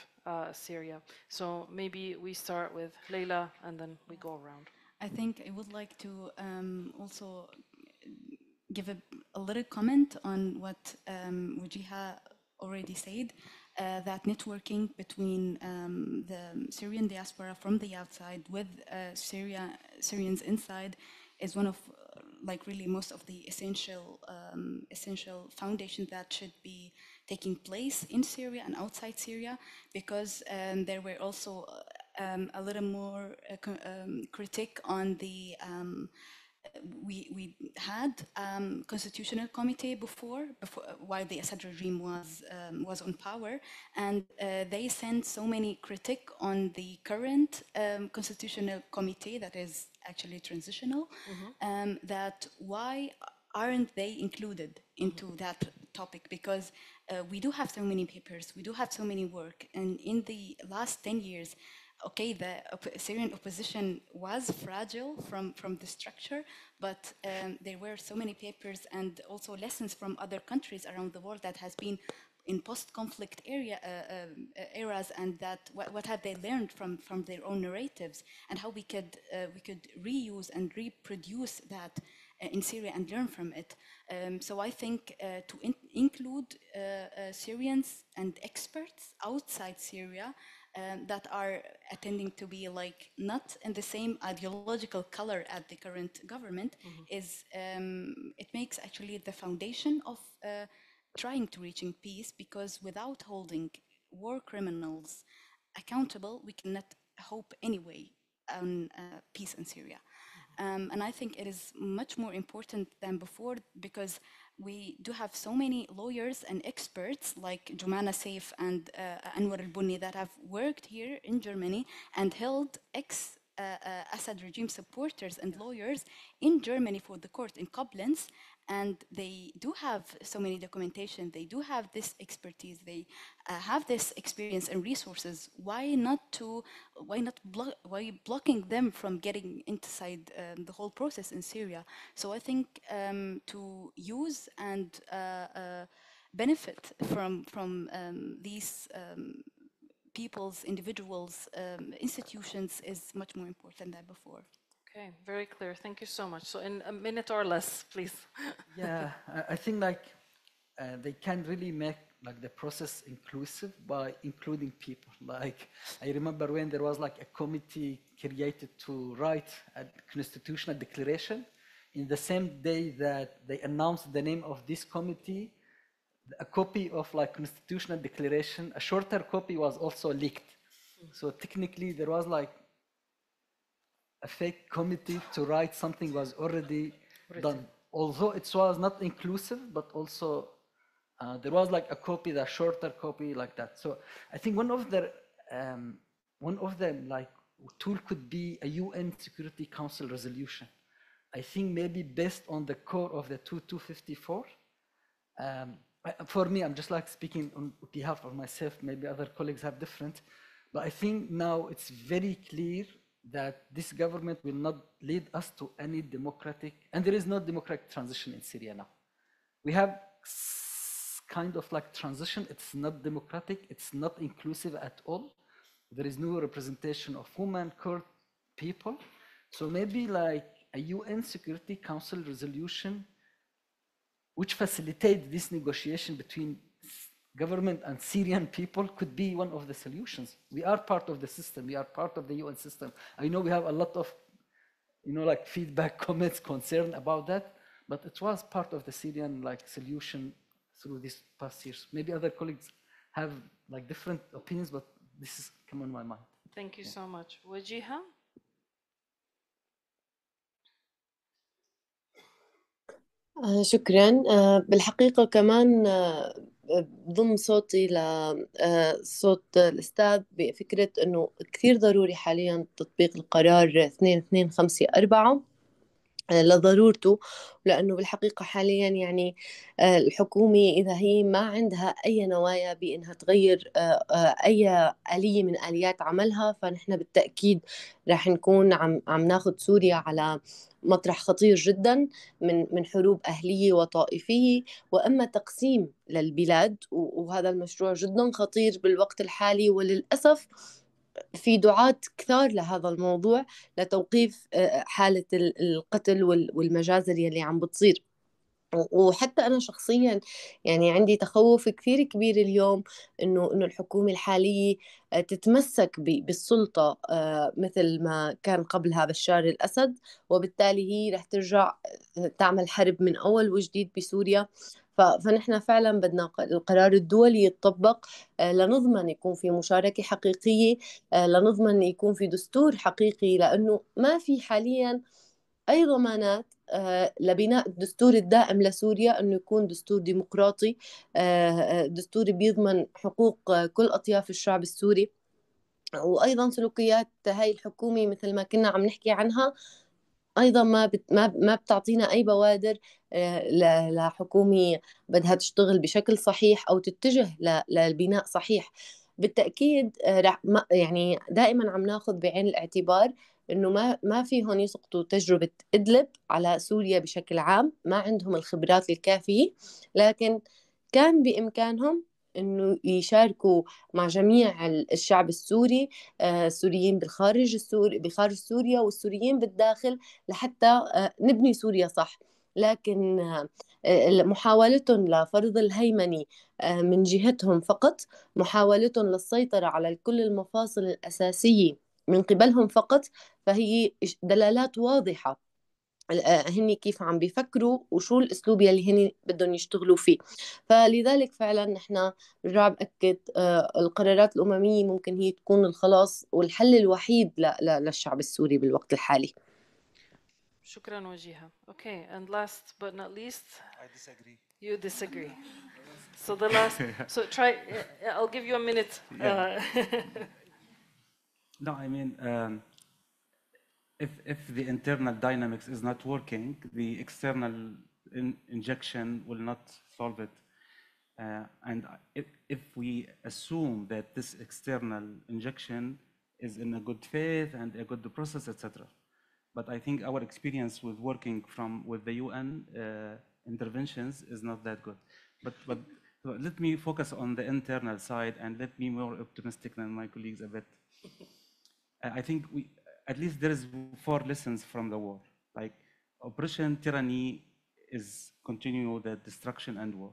Syria? So maybe we start with Leila and then we go around. I think I would like to also give a little comment on what Wajiha already said, that networking between the Syrian diaspora from the outside with Syrians inside is one of like really most of the essential foundations that should be taking place in Syria and outside Syria, because there were also a little more critique on the we had constitutional committee before while the Assad regime was on power, and they sent so many critique on the current constitutional committee that is actually transitional, that why aren't they included into that topic, because we do have so many papers, we do have so many work, and in the last 10 years, okay, the Syrian opposition was fragile from the structure, but there were so many papers and also lessons from other countries around the world that has been in post-conflict eras, and that what have they learned from their own narratives, and how we could reuse and reproduce that in Syria and learn from it. So I think to include Syrians and experts outside Syria that are attending to be like not in the same ideological color as the current government is it makes actually the foundation of trying to reaching peace, because without holding war criminals accountable, we cannot hope anyway on peace in Syria. And I think it is much more important than before, because we do have so many lawyers and experts like Jumana Saif and Anwar al-Bunni that have worked here in Germany and held Assad regime supporters and lawyers in Germany for the court in Koblenz, and they do have so many documentation, they do have this expertise, they have this experience and resources. Why blocking them from getting inside the whole process in Syria? So I think to use and benefit from these people's, individuals, institutions is much more important than before. Okay, very clear. Thank you so much. So in a minute or less, please. Yeah, I think like they can really make like the process inclusive by including people. Like I remember when there was like a committee created to write a constitutional declaration. In the same day that they announced the name of this committee, a copy of like constitutional declaration, a shorter copy was also leaked. So technically there was like a fake committee to write something was already done. Although it was not inclusive, but also there was like a copy, the shorter copy like that. So I think one of the like tool could be a UN Security Council resolution. I think maybe based on the core of the 2254. For me, I'm just like speaking on behalf of myself, maybe other colleagues have different, but I think now it's very clear that this government will not lead us to any democratic, and there is no democratic transition in Syria now. We have kind of like transition, it's not democratic, it's not inclusive at all. There is no representation of women, Kurd people. So maybe like a UN Security Council resolution which facilitates this negotiation between government and Syrian people could be one of the solutions. We are part of the system. We are part of the UN system. I know we have a lot of, like feedback, comments, concern about that, but it was part of the Syrian like solution through these past years. Maybe other colleagues have like different opinions, but this is come on my mind. Thank you so much. Wajiha? شكرا. بالحقيقة كمان ضم صوتي لصوت الأستاذ بفكرة أنه كثير ضروري حاليا تطبيق القرار 2254 لضرورته، لأنه بالحقيقة حاليا يعني الحكومة إذا هي ما عندها أي نوايا بأنها تغير أي آلية من آليات عملها، فنحن بالتأكيد راح نكون عم ناخد سوريا على مطرح خطير جدا من حروب أهلية وطائفية، وأما تقسيم للبلاد، وهذا المشروع جدا خطير بالوقت الحالي، وللأسف في دعاة كثار لهذا الموضوع لتوقيف حالة القتل والمجازر يلي عم بتصير. وحتى أنا شخصيا يعني عندي تخوف كثير كبير اليوم إنه الحكومة الحالية تتمسك بالسلطة مثل ما كان قبلها بشار الأسد، وبالتالي هي رح ترجع تعمل حرب من أول وجديد بسوريا. فنحن فعلا بدنا القرار الدولي يتطبق لنضمن يكون في مشاركة حقيقية، لنضمن يكون في دستور حقيقي، لأنه ما في حاليا أي ضمانات لبناء الدستور الدائم لسوريا أنه يكون دستور ديمقراطي، دستور بيضمن حقوق كل أطياف الشعب السوري. وأيضا سلوكيات هاي الحكومة مثل ما كنا عم نحكي عنها أيضا ما بتعطينا أي بوادر لحكومة بدها تشتغل بشكل صحيح أو تتجه للبناء صحيح. بالتأكيد يعني دائما عم ناخذ بعين الاعتبار إنه ما فيهم يسقطوا تجربة إدلب على سوريا بشكل عام، ما عندهم الخبرات الكافية، لكن كان بإمكانهم إنه يشاركوا مع جميع الشعب السوري، السوريين بالخارج بخارج سوريا والسوريين بالداخل، لحتى نبني سوريا صح. لكن محاولتهم لفرض الهيمنة من جهتهم فقط، محاولتهم للسيطرة على كل المفاصل الأساسية من قبلهم فقط، فهي دلالات واضحة هني كيف عم بيفكروا وشو الأسلوب يلي هني بدهم يشتغلوا فيه. فلذلك فعلا نحن برجع بأكد القرارات الأممية ممكن هي تكون الخلاص والحل الوحيد للشعب السوري بالوقت الحالي. شكرا وجيها. Okay, and last but not least, I disagree. You disagree. So the last, so try, I'll give you a minute. Yeah. No, I mean, if the internal dynamics is not working, the external injection will not solve it. And if we assume that this external injection is in a good faith and a good process, etc. But I think our experience with working with the UN interventions is not that good. But so let me focus on the internal side and let me be more optimistic than my colleagues a bit. I think at least there is 4 lessons from the war. Like oppression, tyranny is continue the destruction and war.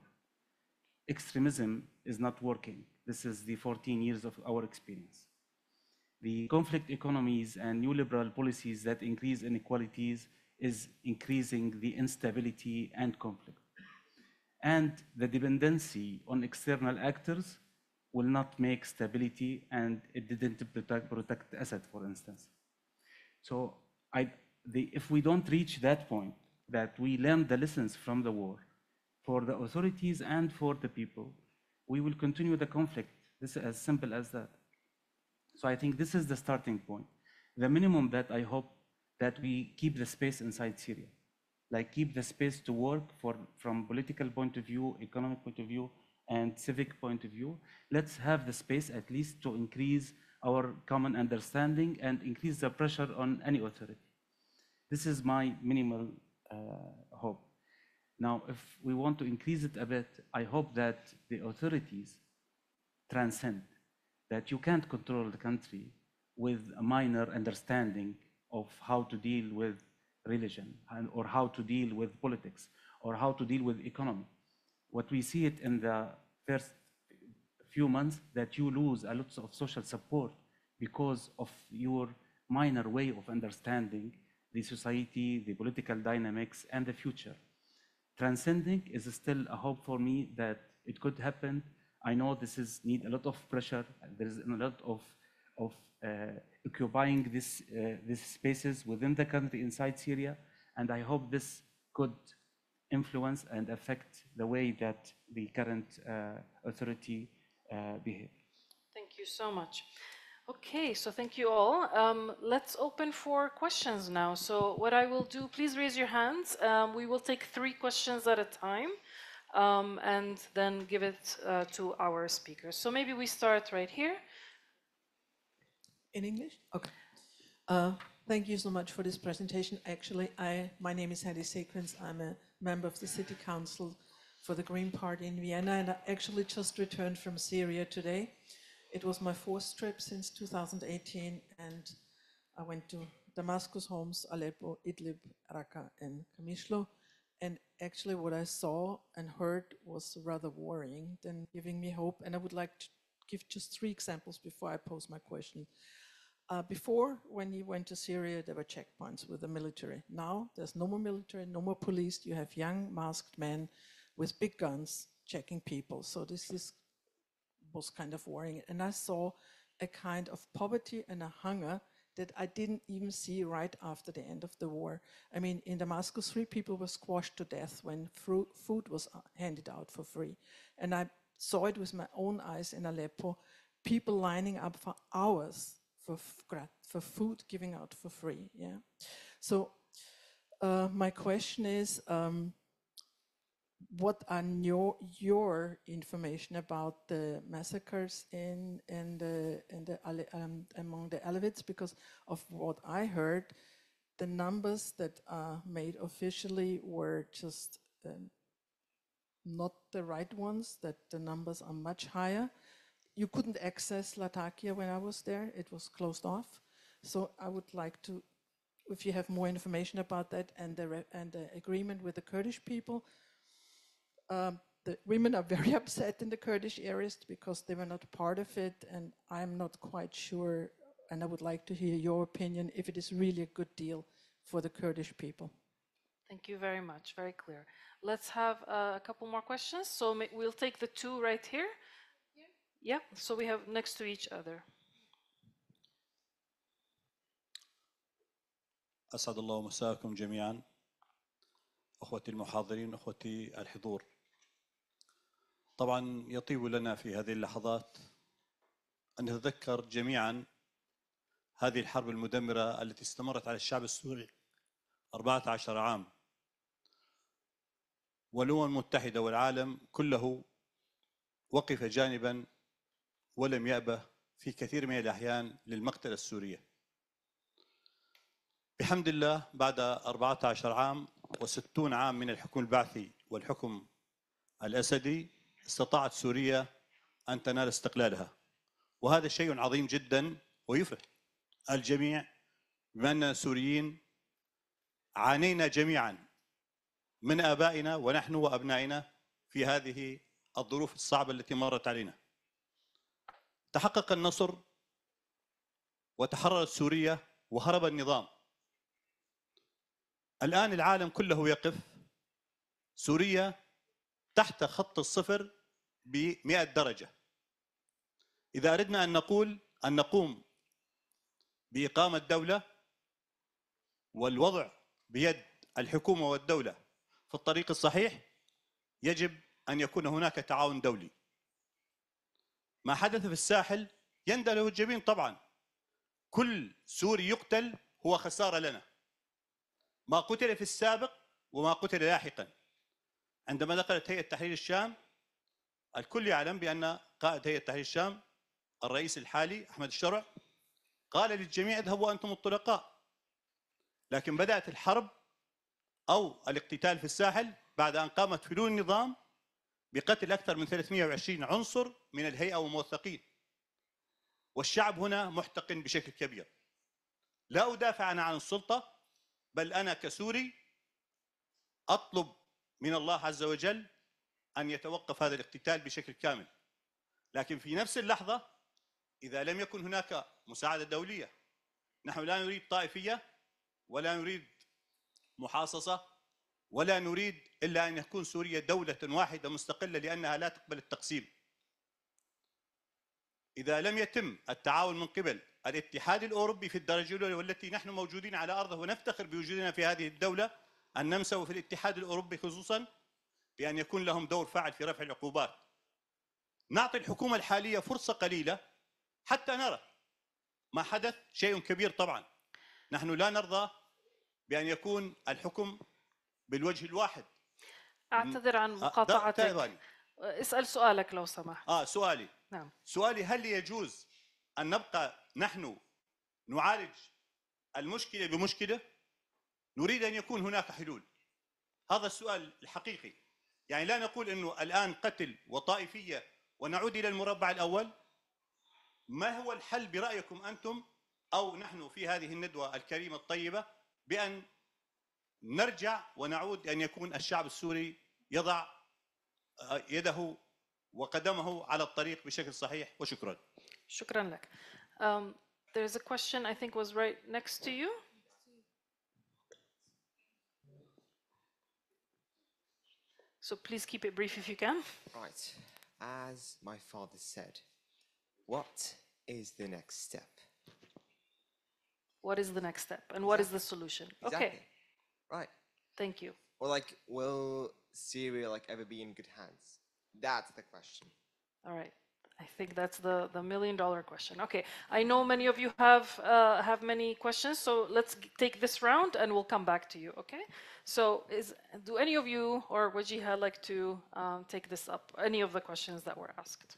Extremism is not working. This is the 14 years of our experience. The conflict economies and neoliberal policies that increase inequalities is increasing the instability and conflict. And the dependency on external actors will not make stability, and it didn't protect Assad, for instance. So if we don't reach that point, that we learn the lessons from the war, for the authorities and for the people, we will continue the conflict. This is as simple as that. So I think this is the starting point. The minimum that I hope that we keep the space inside Syria, like keep the space to work from political point of view, economic point of view, and civic point of view. Let's have the space at least to increase our common understanding and increase the pressure on any authority. This is my minimal hope. Now, if we want to increase it a bit, I hope that the authorities transcend, that you can't control the country with a minor understanding of how to deal with religion or how to deal with politics or how to deal with economy. What we see it in the first few months, that you lose a lot of social support because of your minor way of understanding the society, the political dynamics, and the future. Transcending is still a hope for me that it could happen. I know this need a lot of pressure. There is a lot of occupying these spaces within the country inside Syria, and I hope this could influence and affect the way that the current authority behave. Thank you so much. Okay, so thank you all. Let's open for questions now. So what I will do, please raise your hands. We will take 3 questions at a time and then give it to our speakers. So maybe we start right here. In English? Okay. Thank you so much for this presentation. Actually, my name is Hedy Sequence. I'm a member of the City Council for the Green Party in Vienna, and I actually just returned from Syria today. It was my 4th trip since 2018, and I went to Damascus, Homs, Aleppo, Idlib, Raqqa, and Kamishlo. And actually what I saw and heard was rather worrying than giving me hope. And I would like to give just 3 examples before I pose my question. Before, when you went to Syria, there were checkpoints with the military. Now there's no more military, no more police. You have young masked men with big guns checking people. So this was kind of worrying. And I saw a kind of poverty and a hunger that I didn't even see right after the end of the war. I mean, in Damascus, 3 people were squashed to death when food was handed out for free. And I saw it with my own eyes in Aleppo, people lining up for hours for food giving out for free. Yeah. So my question is, what are your information about the massacres among the Alevites? Because of what I heard, the numbers that are made officially were just not the right ones, that the numbers are much higher. You couldn't access Latakia when I was there, it was closed off. So I would like to, if you have more information about that and the agreement with the Kurdish people. The women are very upset in the Kurdish areas because they were not part of it, and I'm not quite sure, and I would like to hear your opinion if it is really a good deal for the Kurdish people. Thank you very much, very clear. Let's have a couple more questions. So we'll take the 2 right here. Yeah, so we have next to each other. أسعد الله مساءكم جميعا أخوتي المحاضرين أخوتي الحضور. طبعا يطيب لنا في هذه اللحظات أن نتذكر جميعا هذه الحرب المدمرة التي استمرت على الشعب السوري 14 عام. والأمم المتحدة والعالم كله وقف جانبا ولم يأبه في كثير من الأحيان للمقتلة السورية. بحمد الله بعد 14 عام و60 عام من الحكم البعثي والحكم الأسدي استطاعت سوريا أن تنال استقلالها، وهذا شيء عظيم جدا ويفرح الجميع بما أننا سوريين عانينا جميعا من آبائنا ونحن وأبنائنا في هذه الظروف الصعبة التي مرت علينا. تحقق النصر وتحررت سوريا وهرب النظام. الآن العالم كله يقف سوريا تحت خط الصفر ب100 درجة. إذا أردنا أن نقوم بإقامة دولة والوضع بيد الحكومة والدولة في الطريق الصحيح، يجب أن يكون هناك تعاون دولي. ما حدث في الساحل يندى له الجبين طبعا. كل سوري يقتل هو خسارة لنا، ما قتل في السابق وما قتل لاحقا. عندما دخلت هيئة تحرير الشام الكل يعلم بأن قائد هيئة تحرير الشام الرئيس الحالي أحمد الشرع قال للجميع اذهبوا أنتم الطلقاء. لكن بدأت الحرب أو الاقتتال في الساحل بعد أن قامت فلول النظام بقتل أكثر من 320 عنصر من الهيئة وموثقين، والشعب هنا محتقن بشكل كبير. لا أدافع أنا عن السلطة، بل أنا كسوري أطلب من الله عز وجل أن يتوقف هذا الاقتتال بشكل كامل. لكن في نفس اللحظة إذا لم يكن هناك مساعدة دولية، نحن لا نريد طائفية ولا نريد محاصصة ولا نريد إلا أن يكون سوريا دولة واحدة مستقلة لأنها لا تقبل التقسيم. إذا لم يتم التعاون من قبل الاتحاد الأوروبي في الدرجة الأولى والتي نحن موجودين على أرضه ونفتخر بوجودنا في هذه الدولة، أن نمسوا في الاتحاد الأوروبي خصوصا بأن يكون لهم دور فاعل في رفع العقوبات. نعطي الحكومة الحالية فرصة قليلة حتى نرى. ما حدث شيء كبير طبعا. نحن لا نرضى بأن يكون الحكم بالوجه الواحد. أعتذر عن مقاطعتك. اسأل سؤالك لو سمحت. سؤالي. نعم. سؤالي: هل يجوز أن نبقى نحن نعالج المشكلة بمشكلة؟ نريد أن يكون هناك حلول. هذا السؤال الحقيقي. يعني لا نقول أنه الآن قتل وطائفية ونعود إلى المربع الأول. ما هو الحل برأيكم أنتم أو نحن في هذه الندوة الكريمة الطيبة بأن نرجع ونعود أن يكون الشعب السوري يضع يده وقدمه على الطريق بشكل صحيح؟ وشكرا. شكرا لك. There's a question I think was right next to you. So please keep it brief if you can. Right. As my father said, what is the next step? What is the next step and what is the solution? Exactly. Okay. Right. Thank you. Or like, will Syria ever be in good hands? That's the question. All right. I think that's the $1 million question. Okay. I know many of you have many questions, so let's take this round and we'll come back to you. Okay. So do any of you or Wajiha like to take this up? Any of the questions that were asked?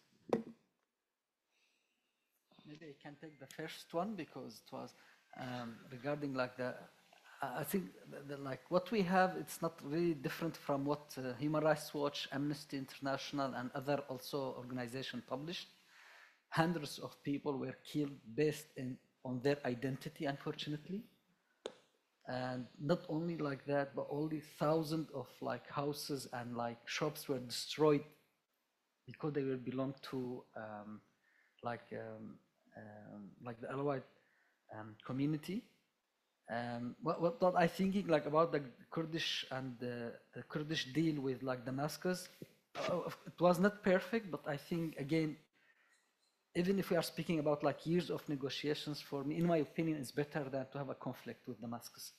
Maybe I can take the first one because it was regarding like the. I think like what we have, it's not really different from what Human Rights Watch, Amnesty International, and other also organizations published. Hundreds of people were killed based on their identity, unfortunately. And not only like that, but only thousands of like houses and like shops were destroyed because they will belong to like the Alawite community. What I thinking like about the Kurdish and the Kurdish deal with like Damascus, it was not perfect, but I think again, even if we are speaking about like years of negotiations, for me, in my opinion, it's better than to have a conflict with Damascus.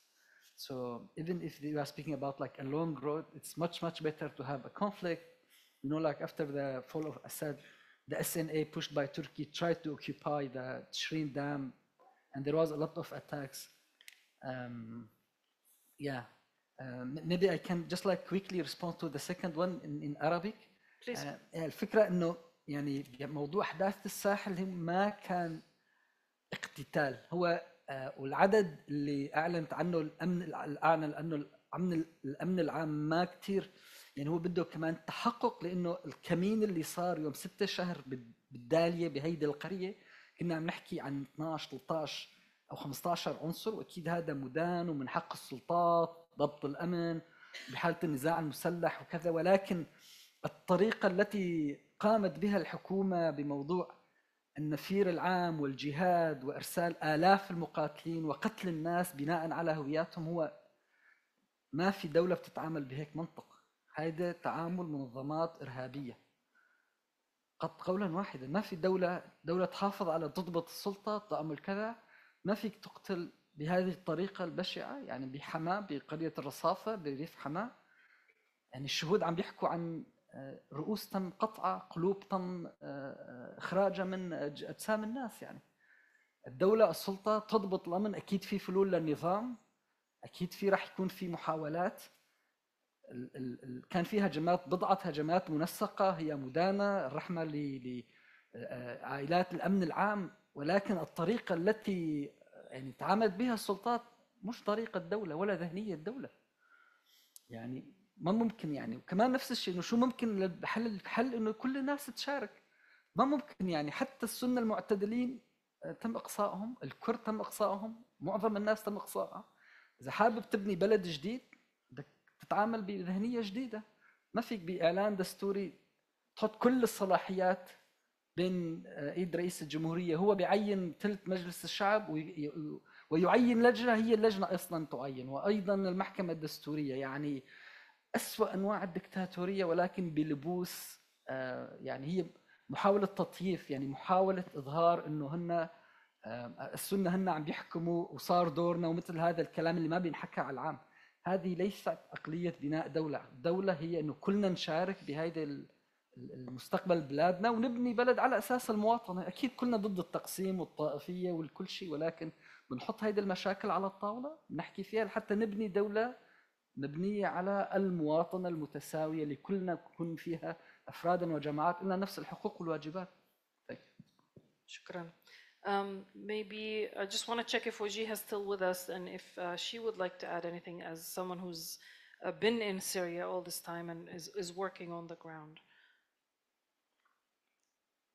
So even if we are speaking about like a long road, it's much better to have a conflict. You know, like after the fall of Assad, the SNA pushed by Turkey tried to occupy the Shrin Dam, and there was a lot of attacks. maybe I can just like quickly respond to the second one in Arabic. Please. الفكرة إنه يعني موضوع حداثة الساحل ما كان اقتتال، هو والعدد اللي أعلنت عنه الأعلن أنه الأمن العام ما كتير، يعني هو بده كمان تحقق، لأنه الكمين اللي صار يوم 6 شهر بالدالية بهيدي القرية كنا عم نحكي عن 12 13 أو 15 عنصر، وأكيد هذا مدان ومن حق السلطات ضبط الأمن بحالة النزاع المسلح وكذا، ولكن الطريقة التي قامت بها الحكومة بموضوع النفير العام والجهاد وإرسال آلاف المقاتلين وقتل الناس بناء على هوياتهم، هو ما في دولة بتتعامل بهيك منطق. هذا تعامل منظمات إرهابية قولا واحدا. ما في دولة تحافظ على تضبط السلطة تعمل كذا، ما فيك تقتل بهذه الطريقة البشعة. يعني بحماة، بقرية الرصافة بريف حماة، يعني الشهود عم بيحكوا عن رؤوس تم قطعها، قلوب تم إخراجها من أجسام الناس. يعني الدولة السلطة تضبط الأمن، أكيد في فلول للنظام، أكيد في رح يكون في محاولات. كان في هجمات، بضعة هجمات منسقة هي مدانة الرحمة لعائلات الأمن العام، ولكن الطريقة التي يعني تعاملت بها السلطات مش طريقة الدولة ولا ذهنية الدولة. يعني ما ممكن يعني. وكمان نفس الشيء انه شو ممكن الحل انه كل الناس تشارك. ما ممكن يعني. حتى السنة المعتدلين تم اقصائهم، الكرد تم اقصائهم، معظم الناس تم اقصائها. اذا حابب تبني بلد جديد بدك تتعامل بذهنية جديدة. ما فيك باعلان دستوري تحط كل الصلاحيات بين ايد رئيس الجمهورية، هو بيعين ثلث مجلس الشعب ويعين لجنة، هي اللجنة اصلا تعين، وايضا المحكمة الدستورية. يعني أسوأ أنواع الدكتاتورية، ولكن بلبوس يعني هي محاولة تطييف، يعني محاولة إظهار أنه هن السنة هن عم بيحكموا وصار دورنا، ومثل هذا الكلام اللي ما بينحكى على العام. هذه ليست عقلية بناء دولة. الدولة هي أنه كلنا نشارك بهذا المستقبل بلادنا ونبني بلد على أساس المواطنة. أكيد كلنا ضد التقسيم والطائفية والكل شيء، ولكن بنحط هذه المشاكل على الطاولة نحكي فيها لحتى نبني دولة مبنية على المواطنة المتساوية لكلنا، يكون فيها أفرادا وجماعات لنا نفس الحقوق والواجبات. شكرا. Maybe I just want to check if Wajih is still with us and if she would like to add anything as someone who's been in Syria all this time and is working on the ground.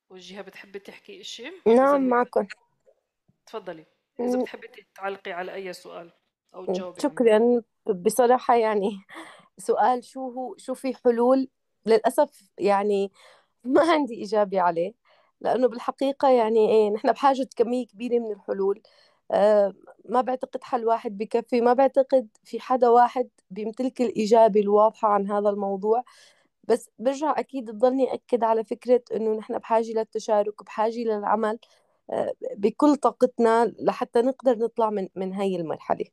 وجيها بتحبي تحكي شيء؟ نعم معكم. تفضلي إذا بتحبي تعلقي على أي سؤال أو تجاوبي. شكرا. بصراحة يعني سؤال شو في حلول؟ للأسف يعني ما عندي إجابة عليه، لأنه بالحقيقة يعني إيه، نحن بحاجة كمية كبيرة من الحلول. ما بعتقد حل واحد بكفي، ما بعتقد في حدا واحد بيمتلك الإجابة الواضحة عن هذا الموضوع. بس برجع أكيد بضلني أكد على فكرة إنه نحن بحاجة للتشارك، بحاجة للعمل بكل طاقتنا لحتى نقدر نطلع من هاي المرحلة.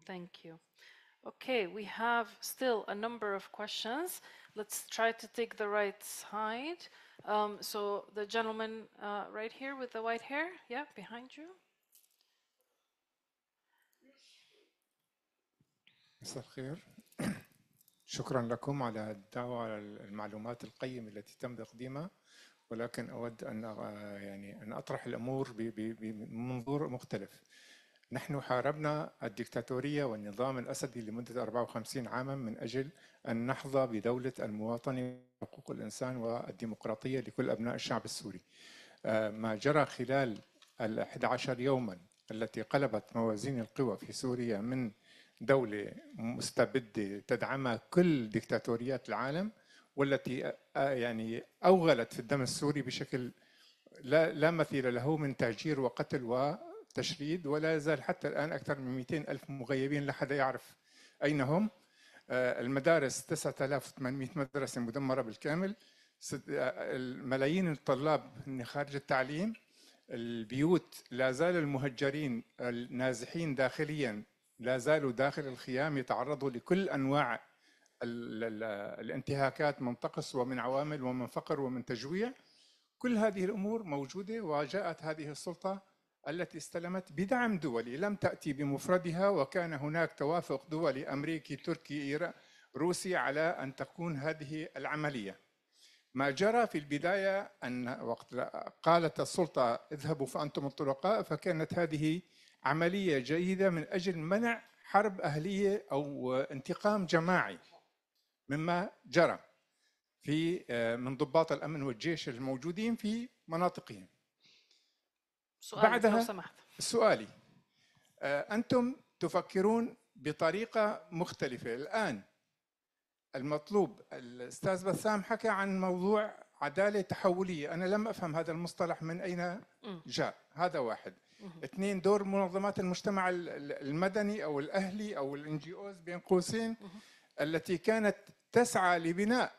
Thank you. Okay, we have still a number of questions. Let's try to take the right side. So the gentleman right here with the white hair, yeah, behind you. مساء الخير. شكرا لكم على الدعوة على المعلومات القيمة التي تم تقديمها، ولكن أود أن أطرح الأمور بمنظور مختلف. نحن حاربنا الدكتاتورية والنظام الأسدي لمدة 54 عاما من أجل أن نحظى بدولة المواطنة وحقوق الإنسان والديمقراطية لكل أبناء الشعب السوري. ما جرى خلال 11 يوما التي قلبت موازين القوى في سوريا من دولة مستبدة تدعمها كل ديكتاتوريات العالم، والتي يعني أوغلت في الدم السوري بشكل لا مثيل له من تهجير وقتل وتشريد، ولا يزال حتى الآن أكثر من 200 ألف مغيبين لا حدا يعرف أين هم. المدارس 9800 مدرسة مدمرة بالكامل، الملايين الطلاب خارج التعليم، البيوت لا زال المهجرين النازحين داخليا لا زالوا داخل الخيام يتعرضوا لكل أنواع الانتهاكات من طقس ومن عوامل ومن فقر ومن تجويع. كل هذه الأمور موجودة، وجاءت هذه السلطة التي استلمت بدعم دولي لم تأتي بمفردها، وكان هناك توافق دولي أمريكي تركي روسي على أن تكون هذه العملية. ما جرى في البداية أن وقت قالت السلطة اذهبوا فأنتم الطلقاء، فكانت هذه عملية جيدة من أجل منع حرب أهلية أو انتقام جماعي مما جرى في من ضباط الأمن والجيش الموجودين في مناطقهم. سؤالك لو سمحت. سؤالي، أنتم تفكرون بطريقة مختلفة الآن. المطلوب، الأستاذ بسام حكى عن موضوع عدالة تحولية، أنا لم أفهم هذا المصطلح من أين جاء. هذا واحد. اثنين، دور منظمات المجتمع المدني أو الأهلي أو الNGOs بين قوسين التي كانت تسعى لبناء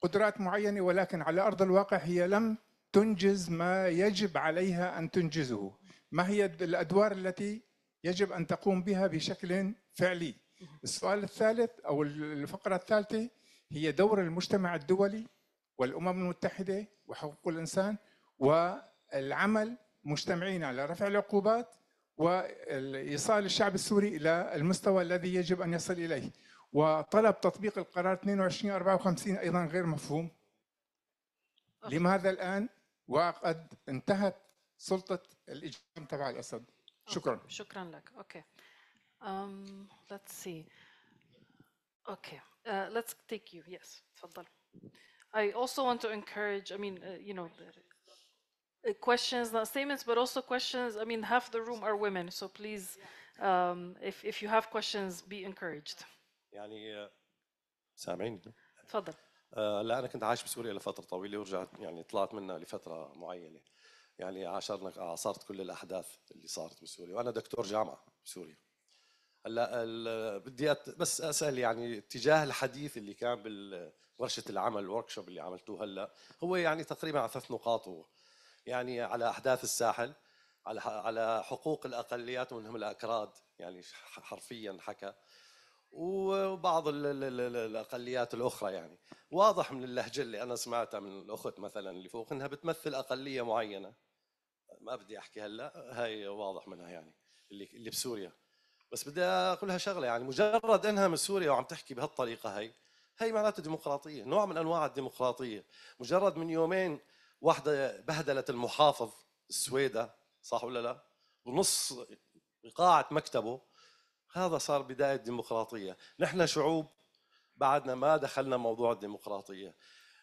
قدرات معينة، ولكن على أرض الواقع هي لم تنجز ما يجب عليها أن تنجزه. ما هي الأدوار التي يجب أن تقوم بها بشكل فعلي؟ السؤال الثالث أو الفقرة الثالثة هي دور المجتمع الدولي والأمم المتحدة وحقوق الإنسان والعمل مجتمعين على رفع العقوبات وإيصال الشعب السوري إلى المستوى الذي يجب أن يصل إليه. وطلب تطبيق القرار 2254 أيضا غير مفهوم. لماذا الآن وقد انتهت سلطة الإجرام تبع الأسد؟ شكرا. شكرا لك. Okay. Let's see. Okay. Let's take you. Yes. تفضل. I also want to encourage, I mean, you know, questions, not statements, but also questions. I mean, half the room are women, so please, if you have questions, be encouraged. يعني سامعيني؟ تفضل. لا أنا كنت عايش بسوريا لفترة طويلة ورجعت، يعني طلعت منها لفترة معينة، يعني عاصرت كل الأحداث اللي صارت بسوريا، وأنا دكتور جامعة بسوريا. هلا بدي بس أسأل يعني اتجاه الحديث اللي كان بالورشة العمل الوركشوب اللي عملتوه هلا، هو يعني تقريبا على 3 نقاط، يعني على أحداث الساحل، على حقوق الأقليات وأنهم الأكراد، يعني حرفيا حكى، وبعض الأقليات الأخرى. يعني واضح من اللهجة اللي أنا سمعتها من الأخت مثلا اللي فوق أنها بتمثل أقلية معينة، ما بدي أحكي هلا، هاي واضح منها يعني اللي بسوريا. بس بدي أقولها شغلة، يعني مجرد أنها من سوريا وعم تحكي بهالطريقة هي معناته ديمقراطية، نوع من أنواع الديمقراطية. مجرد من يومين واحدة بهدلت المحافظ السويدة، صح ولا لا؟ ونص قاعة مكتبه، هذا صار بداية ديمقراطية. نحن شعوب بعدنا ما دخلنا موضوع الديمقراطية.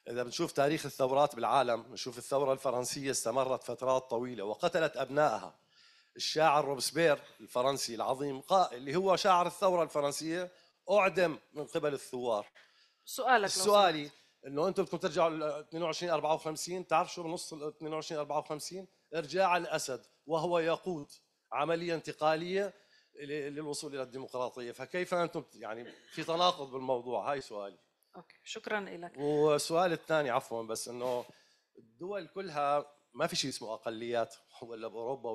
إذا بنشوف تاريخ الثورات بالعالم، نشوف الثورة الفرنسية استمرت فترات طويلة وقتلت أبنائها. الشاعر روبسبير الفرنسي العظيم اللي هو شاعر الثورة الفرنسية أعدم من قبل الثوار. سؤالك سؤالي إنه أنتم بدكم ترجعوا ل 2254، تعرف شو بنص 2254؟ إرجاع الأسد وهو يقود عملية انتقالية للوصول إلى الديمقراطية. فكيف أنتم يعني في تناقض بالموضوع؟ هاي سؤالي. أوكي. شكرا لك. والسؤال الثاني عفوا، بس إنه الدول كلها ما في شيء اسمه أقليات، ولا بأوروبا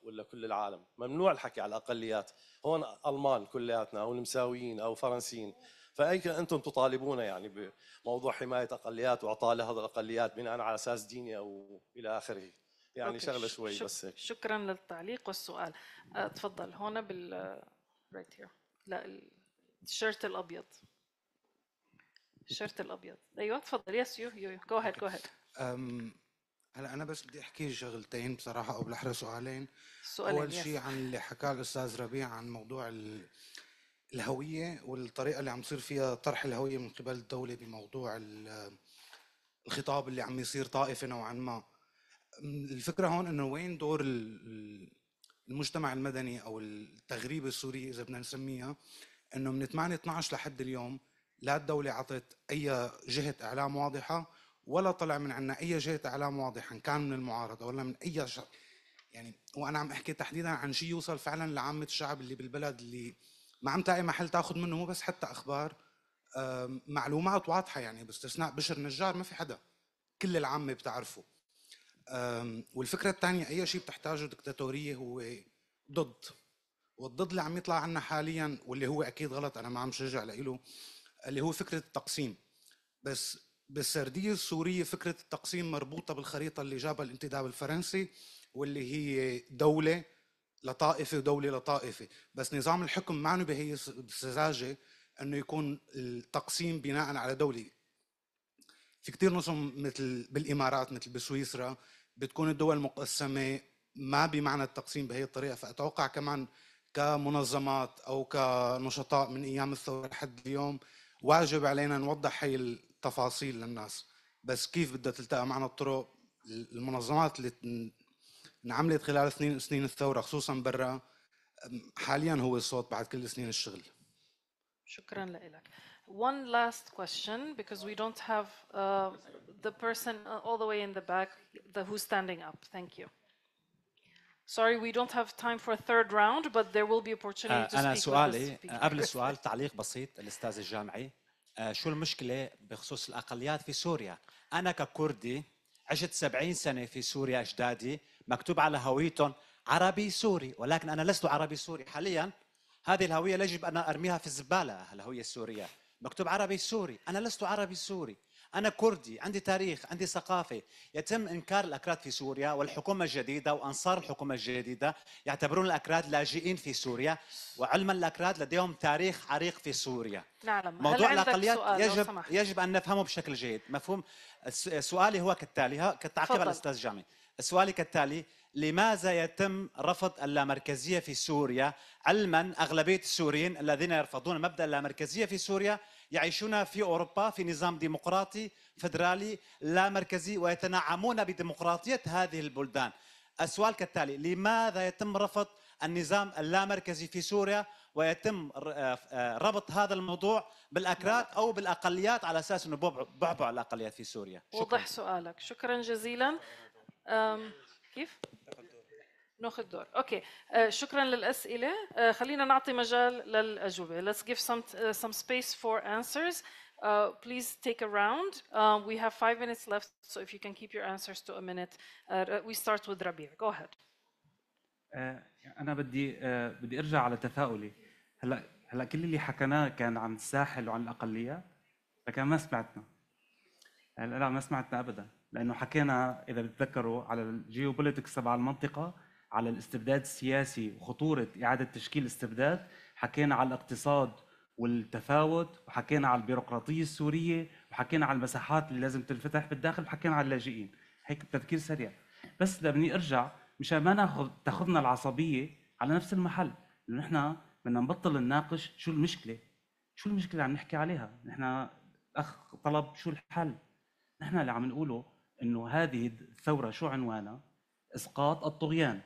ولا كل العالم ممنوع الحكي على الأقليات. هون ألمان كلياتنا أو نمساويين أو فرنسيين، فأي أنتم تطالبون يعني بموضوع حماية أقليات وإعطاء لهذه الأقليات بناء على أساس ديني أو إلى آخره؟ يعني أوكي. شغلة شوي بس هيك. شكرا للتعليق والسؤال. تفضل هون right here. لا الشيرت الأبيض. الشيرت الأبيض. أيوة تفضل. يس يو جو ahead. هلا أنا بس بدي أحكي شغلتين بصراحة، أو بالأحرى سؤالين. سؤالين. أول شيء عن اللي حكاه الأستاذ ربيع عن موضوع الهوية والطريقة اللي عم يصير فيها طرح الهوية من قبل الدولة بموضوع الخطاب اللي عم يصير طائفي نوعا ما. الفكرة هون إنه وين دور المجتمع المدني أو التغريبة السورية إذا بدنا نسميها، إنه من 8/12 لحد اليوم لا الدولة عطت أي جهة إعلام واضحة، ولا طلع من عنا أي جهة إعلام واضحة، إن كان من المعارضة ولا من أي يعني. وأنا عم أحكي تحديدا عن شيء يوصل فعلا لعامة الشعب اللي بالبلد، اللي ما عم تلاقي محل تاخذ منه مو بس حتى أخبار، معلومات واضحة يعني، باستثناء بشر نجار ما في حدا، كل العامة بتعرفه. والفكرة الثانية، أي شيء بتحتاجه دكتاتورية هو ضد، والضد اللي عم يطلع عنا حاليا واللي هو أكيد غلط، أنا ما عم شجع له، اللي هو فكرة التقسيم. بس بالسردية السورية فكرة التقسيم مربوطة بالخريطة اللي جابها الانتداب الفرنسي، واللي هي دولة لطائفة ودولة لطائفة، بس نظام الحكم ما عنه بهي السذاجة انه يكون التقسيم بناء على دولة. في كتير نظم مثل بالامارات مثل بسويسرا بتكون الدول مقسمة ما بمعنى التقسيم بهي الطريقة، فأتوقع كمان كمنظمات أو كنشطاء من أيام الثورة لحد اليوم واجب علينا نوضح هي التفاصيل للناس. بس كيف بدها تلتقى معنا الطرق؟ المنظمات اللي انعملت خلال سنين الثورة خصوصا برا حاليا هو الصوت بعد كل سنين الشغل. شكرا لك. One last question, because we don't have the person all the way in the back who's standing up. Thank you. Sorry, we don't have time for a third round, but there will be opportunity to speak أنا with the سؤالي speaker. قبل السؤال تعليق بسيط الأستاذ الجامعي. شو المشكلة بخصوص الأقليات في سوريا؟ أنا ككردي عشت 70 سنة في سوريا، أجدادي مكتوب على هويتهم عربي سوري، ولكن أنا لست عربي سوري. حاليا هذه الهوية يجب أن أرميها في الزبالة، الهوية السورية مكتوب عربي سوري، أنا لست عربي سوري، أنا كردي، عندي تاريخ، عندي ثقافة. يتم إنكار الأكراد في سوريا، والحكومة الجديدة وأنصار الحكومة الجديدة يعتبرون الأكراد لاجئين في سوريا، وعلما الأكراد لديهم تاريخ عريق في سوريا. نعلم. موضوع هل عندك الأقليات سؤال يجب أن نفهمه بشكل جيد. مفهوم. سؤالي هو كالتالي، كتعقيب على الأستاذ جامعي. سؤالي كالتالي: لماذا يتم رفض اللامركزية في سوريا، علما أغلبية السوريين الذين يرفضون مبدأ اللامركزية في سوريا يعيشون في أوروبا في نظام ديمقراطي فدرالي لا مركزي ويتنعمون بديمقراطية هذه البلدان؟ السؤال كالتالي: لماذا يتم رفض النظام اللامركزي في سوريا ويتم ربط هذا الموضوع بالأكراد أو بالأقليات على أساس أنه بعبع الأقليات في سوريا؟ وضح سؤالك. شكرا جزيلا. كيف؟ ناخذ دور. اوكي. شكرا للأسئلة. خلينا نعطي مجال للأجوبة. Let's give some space for answers. Please take a round. We have 5 minutes left, so if you can keep your answers to a minute. We start with Rabia. Go ahead. أنا بدي أرجع على تفاؤلي. هلا كل اللي حكيناه كان عن الساحل وعن الأقليات، لكن ما سمعتنا. لا، ما سمعتنا أبدا، لأنه حكينا إذا بتذكروا على الجيوبوليتكس تبع المنطقة، على الاستبداد السياسي وخطورة إعادة تشكيل الاستبداد، حكينا على الاقتصاد والتفاوت، وحكينا على البيروقراطية السورية، وحكينا على المساحات اللي لازم تنفتح بالداخل، وحكينا على اللاجئين. هيك تفكير سريع. بس بدي أرجع مشان ما تاخذنا العصبية على نفس المحل، لأنه نحن بدنا نبطل نناقش شو المشكلة اللي عم نحكي عليها. نحن الأخ طلب شو الحل. نحن اللي عم نقوله إنه هذه الثورة شو عنوانها؟ إسقاط الطغيان.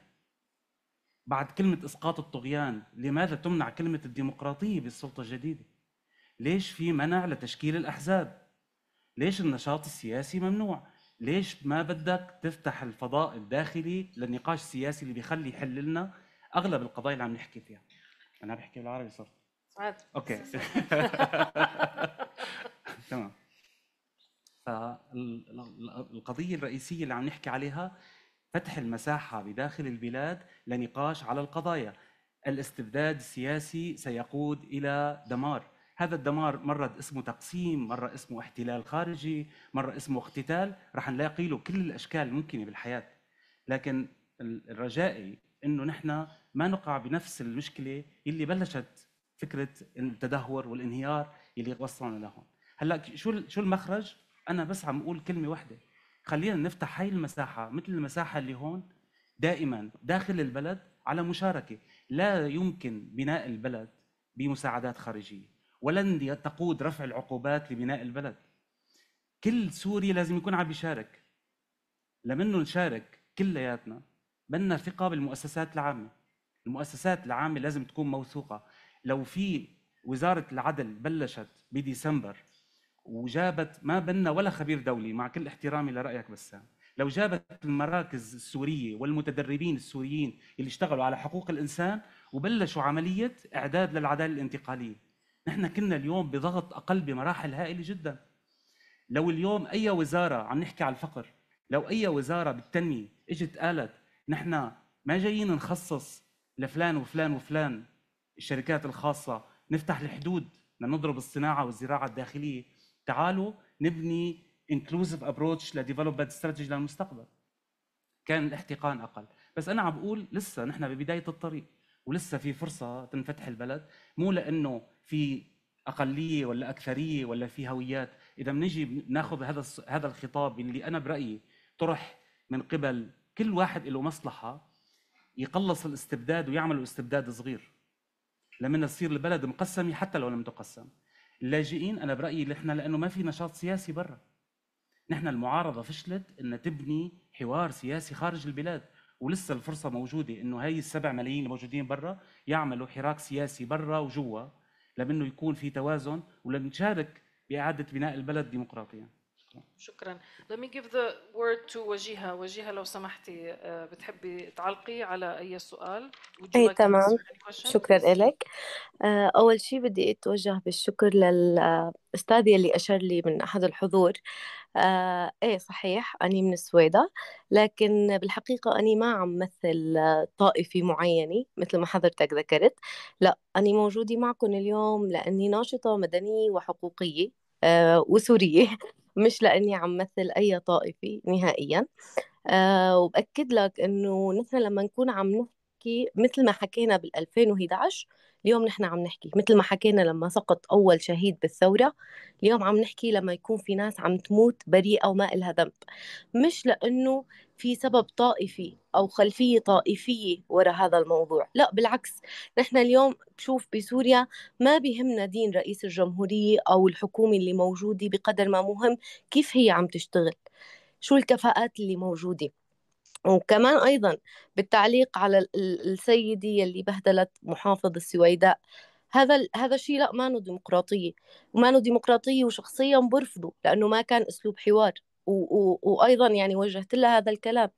بعد كلمة إسقاط الطغيان، لماذا تمنع كلمة الديمقراطية بالسلطة الجديدة؟ ليش في منع لتشكيل الأحزاب؟ ليش النشاط السياسي ممنوع؟ ليش ما بدك تفتح الفضاء الداخلي للنقاش السياسي اللي بيخلي يحل لنا أغلب القضايا اللي عم نحكي فيها؟ أنا بحكي بالعربي صرت. سعد. أوكي. تمام. فالقضية الرئيسية اللي عم نحكي عليها فتح المساحة بداخل البلاد لنقاش على القضايا. الاستبداد السياسي سيقود إلى دمار. هذا الدمار مرة اسمه تقسيم، مرة اسمه احتلال خارجي، مرة اسمه اقتتال، رح نلاقي له كل الأشكال الممكنة بالحياة. لكن الرجائي إنه نحن ما نقع بنفس المشكلة اللي بلشت فكرة التدهور والانهيار اللي وصلنا لهون. هلا شو المخرج؟ أنا بس عم أقول كلمة واحدة: خلينا نفتح هاي المساحة مثل المساحة اللي هون دائما داخل البلد على مشاركة. لا يمكن بناء البلد بمساعدات خارجية، ولن تقود رفع العقوبات لبناء البلد. كل سوري لازم يكون عم يشارك. لمنه نشارك كلياتنا بدنا ثقة بالمؤسسات العامة. المؤسسات العامة لازم تكون موثوقة. لو في وزارة العدل بلشت بديسمبر وجابت، ما بدنا ولا خبير دولي مع كل احترامي لرأيك بسام، لو جابت المراكز السورية والمتدربين السوريين اللي اشتغلوا على حقوق الإنسان وبلشوا عملية إعداد للعدالة الانتقالية، نحن كنا اليوم بضغط أقل بمراحل هائلة جدا. لو اليوم أي وزارة عم نحكي على الفقر، لو أي وزارة بالتنمية اجت قالت نحن ما جايين نخصص لفلان وفلان وفلان الشركات الخاصة نفتح الحدود لنضرب الصناعة والزراعة الداخلية، تعالوا نبني inclusive approach لdevelopment strategy للمستقبل، كان الاحتقان أقل. بس انا عم بقول لسه نحن ببدايه الطريق، ولسه في فرصه تنفتح البلد، مو لانه في اقليه ولا اكثريه ولا في هويات. اذا بنيجي بناخذ هذا الخطاب اللي انا برايي طرح من قبل كل واحد له مصلحه يقلص الاستبداد ويعملوا استبداد صغير لما تصير البلد مقسمه حتى لو لم تقسم. اللاجئين انا برايي نحن لانه ما في نشاط سياسي برا، نحن المعارضه فشلت ان تبني حوار سياسي خارج البلاد، ولسه الفرصه موجوده انه هي ال7 ملايين الموجودين برا يعملوا حراك سياسي برا وجوا، لانه يكون في توازن ولنشارك باعاده بناء البلد ديمقراطيا. شكرا. Let me give the word to وجيهة. وجيهة لو سمحتي بتحبي تعلقي على أي سؤال؟ Would you اي like to تمام، answer any question? شكرا Please. لك. أول شيء بدي أتوجه بالشكر للأستاذ يلي أشار لي من أحد الحضور. إيه صحيح أني من السويدة، لكن بالحقيقة أني ما عم مثل طائفة معينة مثل ما حضرتك ذكرت. لا، أني موجودة معكم اليوم لأني ناشطة مدنية وحقوقية وسورية مش لأني عم مثل أي طائفة نهائيا. وبأكد لك إنه نحن لما نكون عم نحكي مثل ما حكينا بال 2011، اليوم نحن عم نحكي مثل ما حكينا لما سقط أول شهيد بالثورة، اليوم عم نحكي لما يكون في ناس عم تموت بريئة وما إلها ذنب، مش لأنه في سبب طائفي أو خلفية طائفية وراء هذا الموضوع. لا بالعكس، نحن اليوم بشوف بسوريا ما بيهمنا دين رئيس الجمهورية أو الحكومة اللي موجودة بقدر ما مهم كيف هي عم تشتغل، شو الكفاءات اللي موجودة. وكمان أيضا بالتعليق على السيدة اللي بهدلت محافظ السويداء، هذا الشيء لا، ما ديمقراطية، وما ديمقراطية، وشخصيا برفضه لأنه ما كان أسلوب حوار. وأيضا يعني وجهت لها هذا الكلام.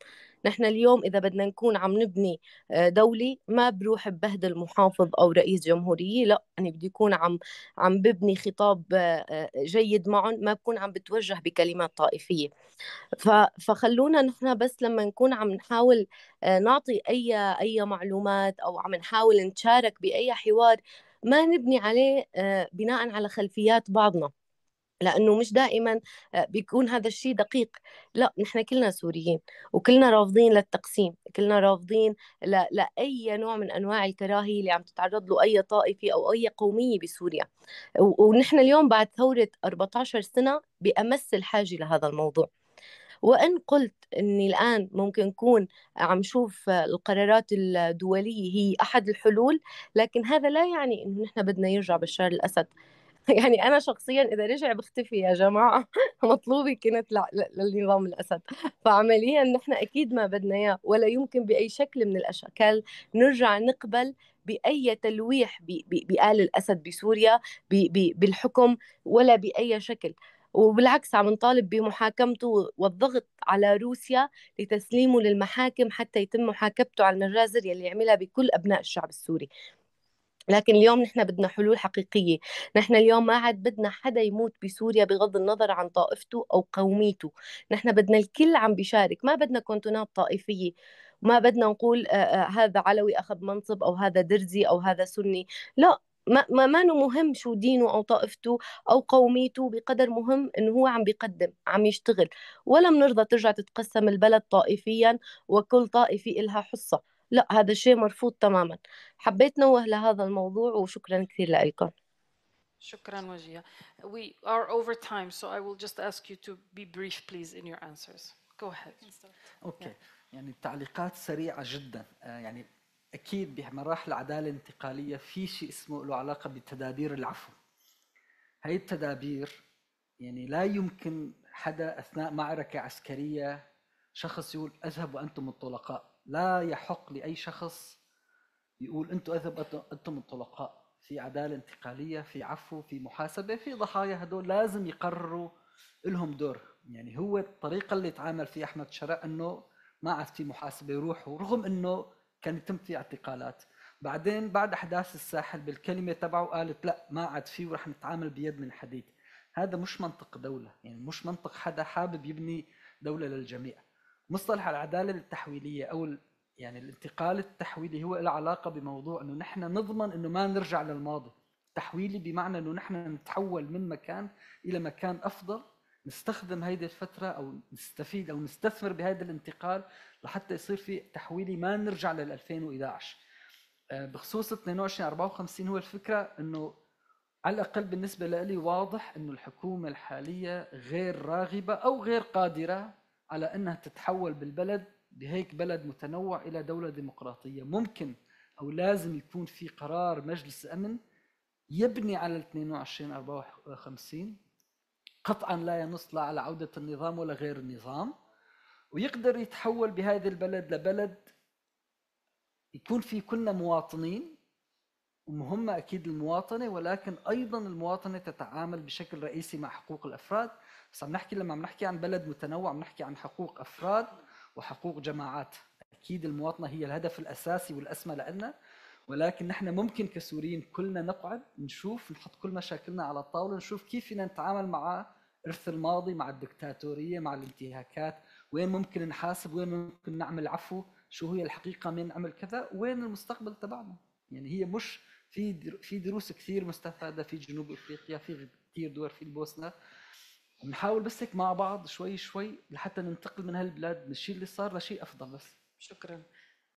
نحن اليوم إذا بدنا نكون عم نبني دولة، ما بروح ببهدل محافظ أو رئيس جمهورية، لا، أنا بدي يكون عم ببني خطاب جيد معهم، ما بكون عم بتوجه بكلمات طائفية. فخلونا نحن بس لما نكون عم نحاول نعطي أي معلومات أو عم نحاول نشارك بأي حوار، ما نبني عليه بناء على خلفيات بعضنا، لأنه مش دائما بيكون هذا الشيء دقيق. لا، نحن كلنا سوريين وكلنا رافضين للتقسيم، كلنا رافضين لأي نوع من أنواع الكراهية اللي عم تتعرض له أي طائفة أو أي قومية بسوريا. ونحن اليوم بعد ثورة 14 سنة بأمس الحاجة لهذا الموضوع. وإن قلت أني الآن ممكن نكون عم شوف القرارات الدولية هي أحد الحلول، لكن هذا لا يعني أنه نحن بدنا يرجع بشار الأسد. يعني أنا شخصيا إذا رجع بختفي يا جماعة مطلوبي كانت للنظام الأسد. فعمليا نحن أكيد ما بدنا إياه، ولا يمكن بأي شكل من الأشكال نرجع نقبل بأي تلويح بآل الأسد بسوريا بالحكم، ولا بأي شكل. وبالعكس عم نطالب بمحاكمته والضغط على روسيا لتسليمه للمحاكم حتى يتم محاكمته على المجازر يلي عملها بكل أبناء الشعب السوري. لكن اليوم نحن بدنا حلول حقيقية. نحن اليوم ما عاد بدنا حدا يموت بسوريا بغض النظر عن طائفته أو قوميته. نحن بدنا الكل عم بيشارك، ما بدنا كونتونات طائفية، ما بدنا نقول هذا علوي أخذ منصب أو هذا درزي أو هذا سني. لا، ما مهم شو دينه أو طائفته أو قوميته، بقدر مهم إنه هو عم بيقدم، عم يشتغل. ولا بنرضى ترجع تتقسم البلد طائفيا وكل طائفة إلها حصة. لا، هذا الشيء مرفوض تماما. حبيت نوه لهذا الموضوع وشكرا كثير لكم. شكرا وجيهة. We are over time, so I will just ask you to be brief please in your answers. Go ahead. اوكي. يعني التعليقات سريعة جدا. يعني اكيد بمراحل العدالة الانتقالية في شيء اسمه له علاقة بتدابير العفو. هي التدابير يعني لا يمكن حدا اثناء معركة عسكرية شخص يقول اذهب وانتم الطلقاء. لا يحق لاي شخص يقول انتم اذهب انتم الطلقاء. في عدالة انتقالية، في عفو، في محاسبة، في ضحايا، هدول لازم يقرروا لهم دور. يعني هو الطريقة اللي تعامل فيها أحمد شرع أنه ما عاد في محاسبة، يروحوا رغم أنه كان يتم في اعتقالات. بعدين بعد أحداث الساحل بالكلمة تبعه قالت لا ما عاد فيه ورح نتعامل بيد من حديد. هذا مش منطق دولة، يعني مش منطق حدا حابب يبني دولة للجميع. مصطلح العدالة التحويلية أو يعني الانتقال التحويلي هو له علاقة بموضوع أنه نحن نضمن أنه ما نرجع للماضي. تحويلي بمعنى أنه نحن نتحول من مكان إلى مكان أفضل نستخدم هيدي الفترة أو نستفيد أو نستثمر بهذا الانتقال لحتى يصير في تحويلي ما نرجع لل 2011. بخصوص 22 54 هو الفكرة إنه على الأقل بالنسبة لي واضح إنه الحكومة الحالية غير راغبة أو غير قادرة على أنها تتحول بالبلد بهيك بلد متنوع إلى دولة ديمقراطية. ممكن أو لازم يكون في قرار مجلس أمن يبني على 22 54 قطعا لا ينص لا على عودة النظام ولا غير النظام، ويقدر يتحول بهذا البلد لبلد يكون فيه كلنا مواطنين، ومهمة أكيد المواطنة، ولكن أيضا المواطنة تتعامل بشكل رئيسي مع حقوق الأفراد. بس لما عم نحكي عن بلد متنوع عم نحكي عن حقوق أفراد وحقوق جماعات. أكيد المواطنة هي الهدف الأساسي والأسمى لنا، ولكن نحن ممكن كسوريين كلنا نقعد نشوف، نحط كل مشاكلنا على الطاولة، نشوف كيف فينا نتعامل مع إرث الماضي، مع الدكتاتورية، مع الانتهاكات، وين ممكن نحاسب، وين ممكن نعمل عفو، شو هي الحقيقة، مين نعمل كذا، وين المستقبل تبعنا. يعني هي مش في دروس كثير مستفادة في جنوب أفريقيا، في كثير دول في البوسنة. بنحاول بس هيك مع بعض شوي شوي لحتى ننتقل من هالبلاد من الشيء اللي صار لشيء أفضل. بس شكرا.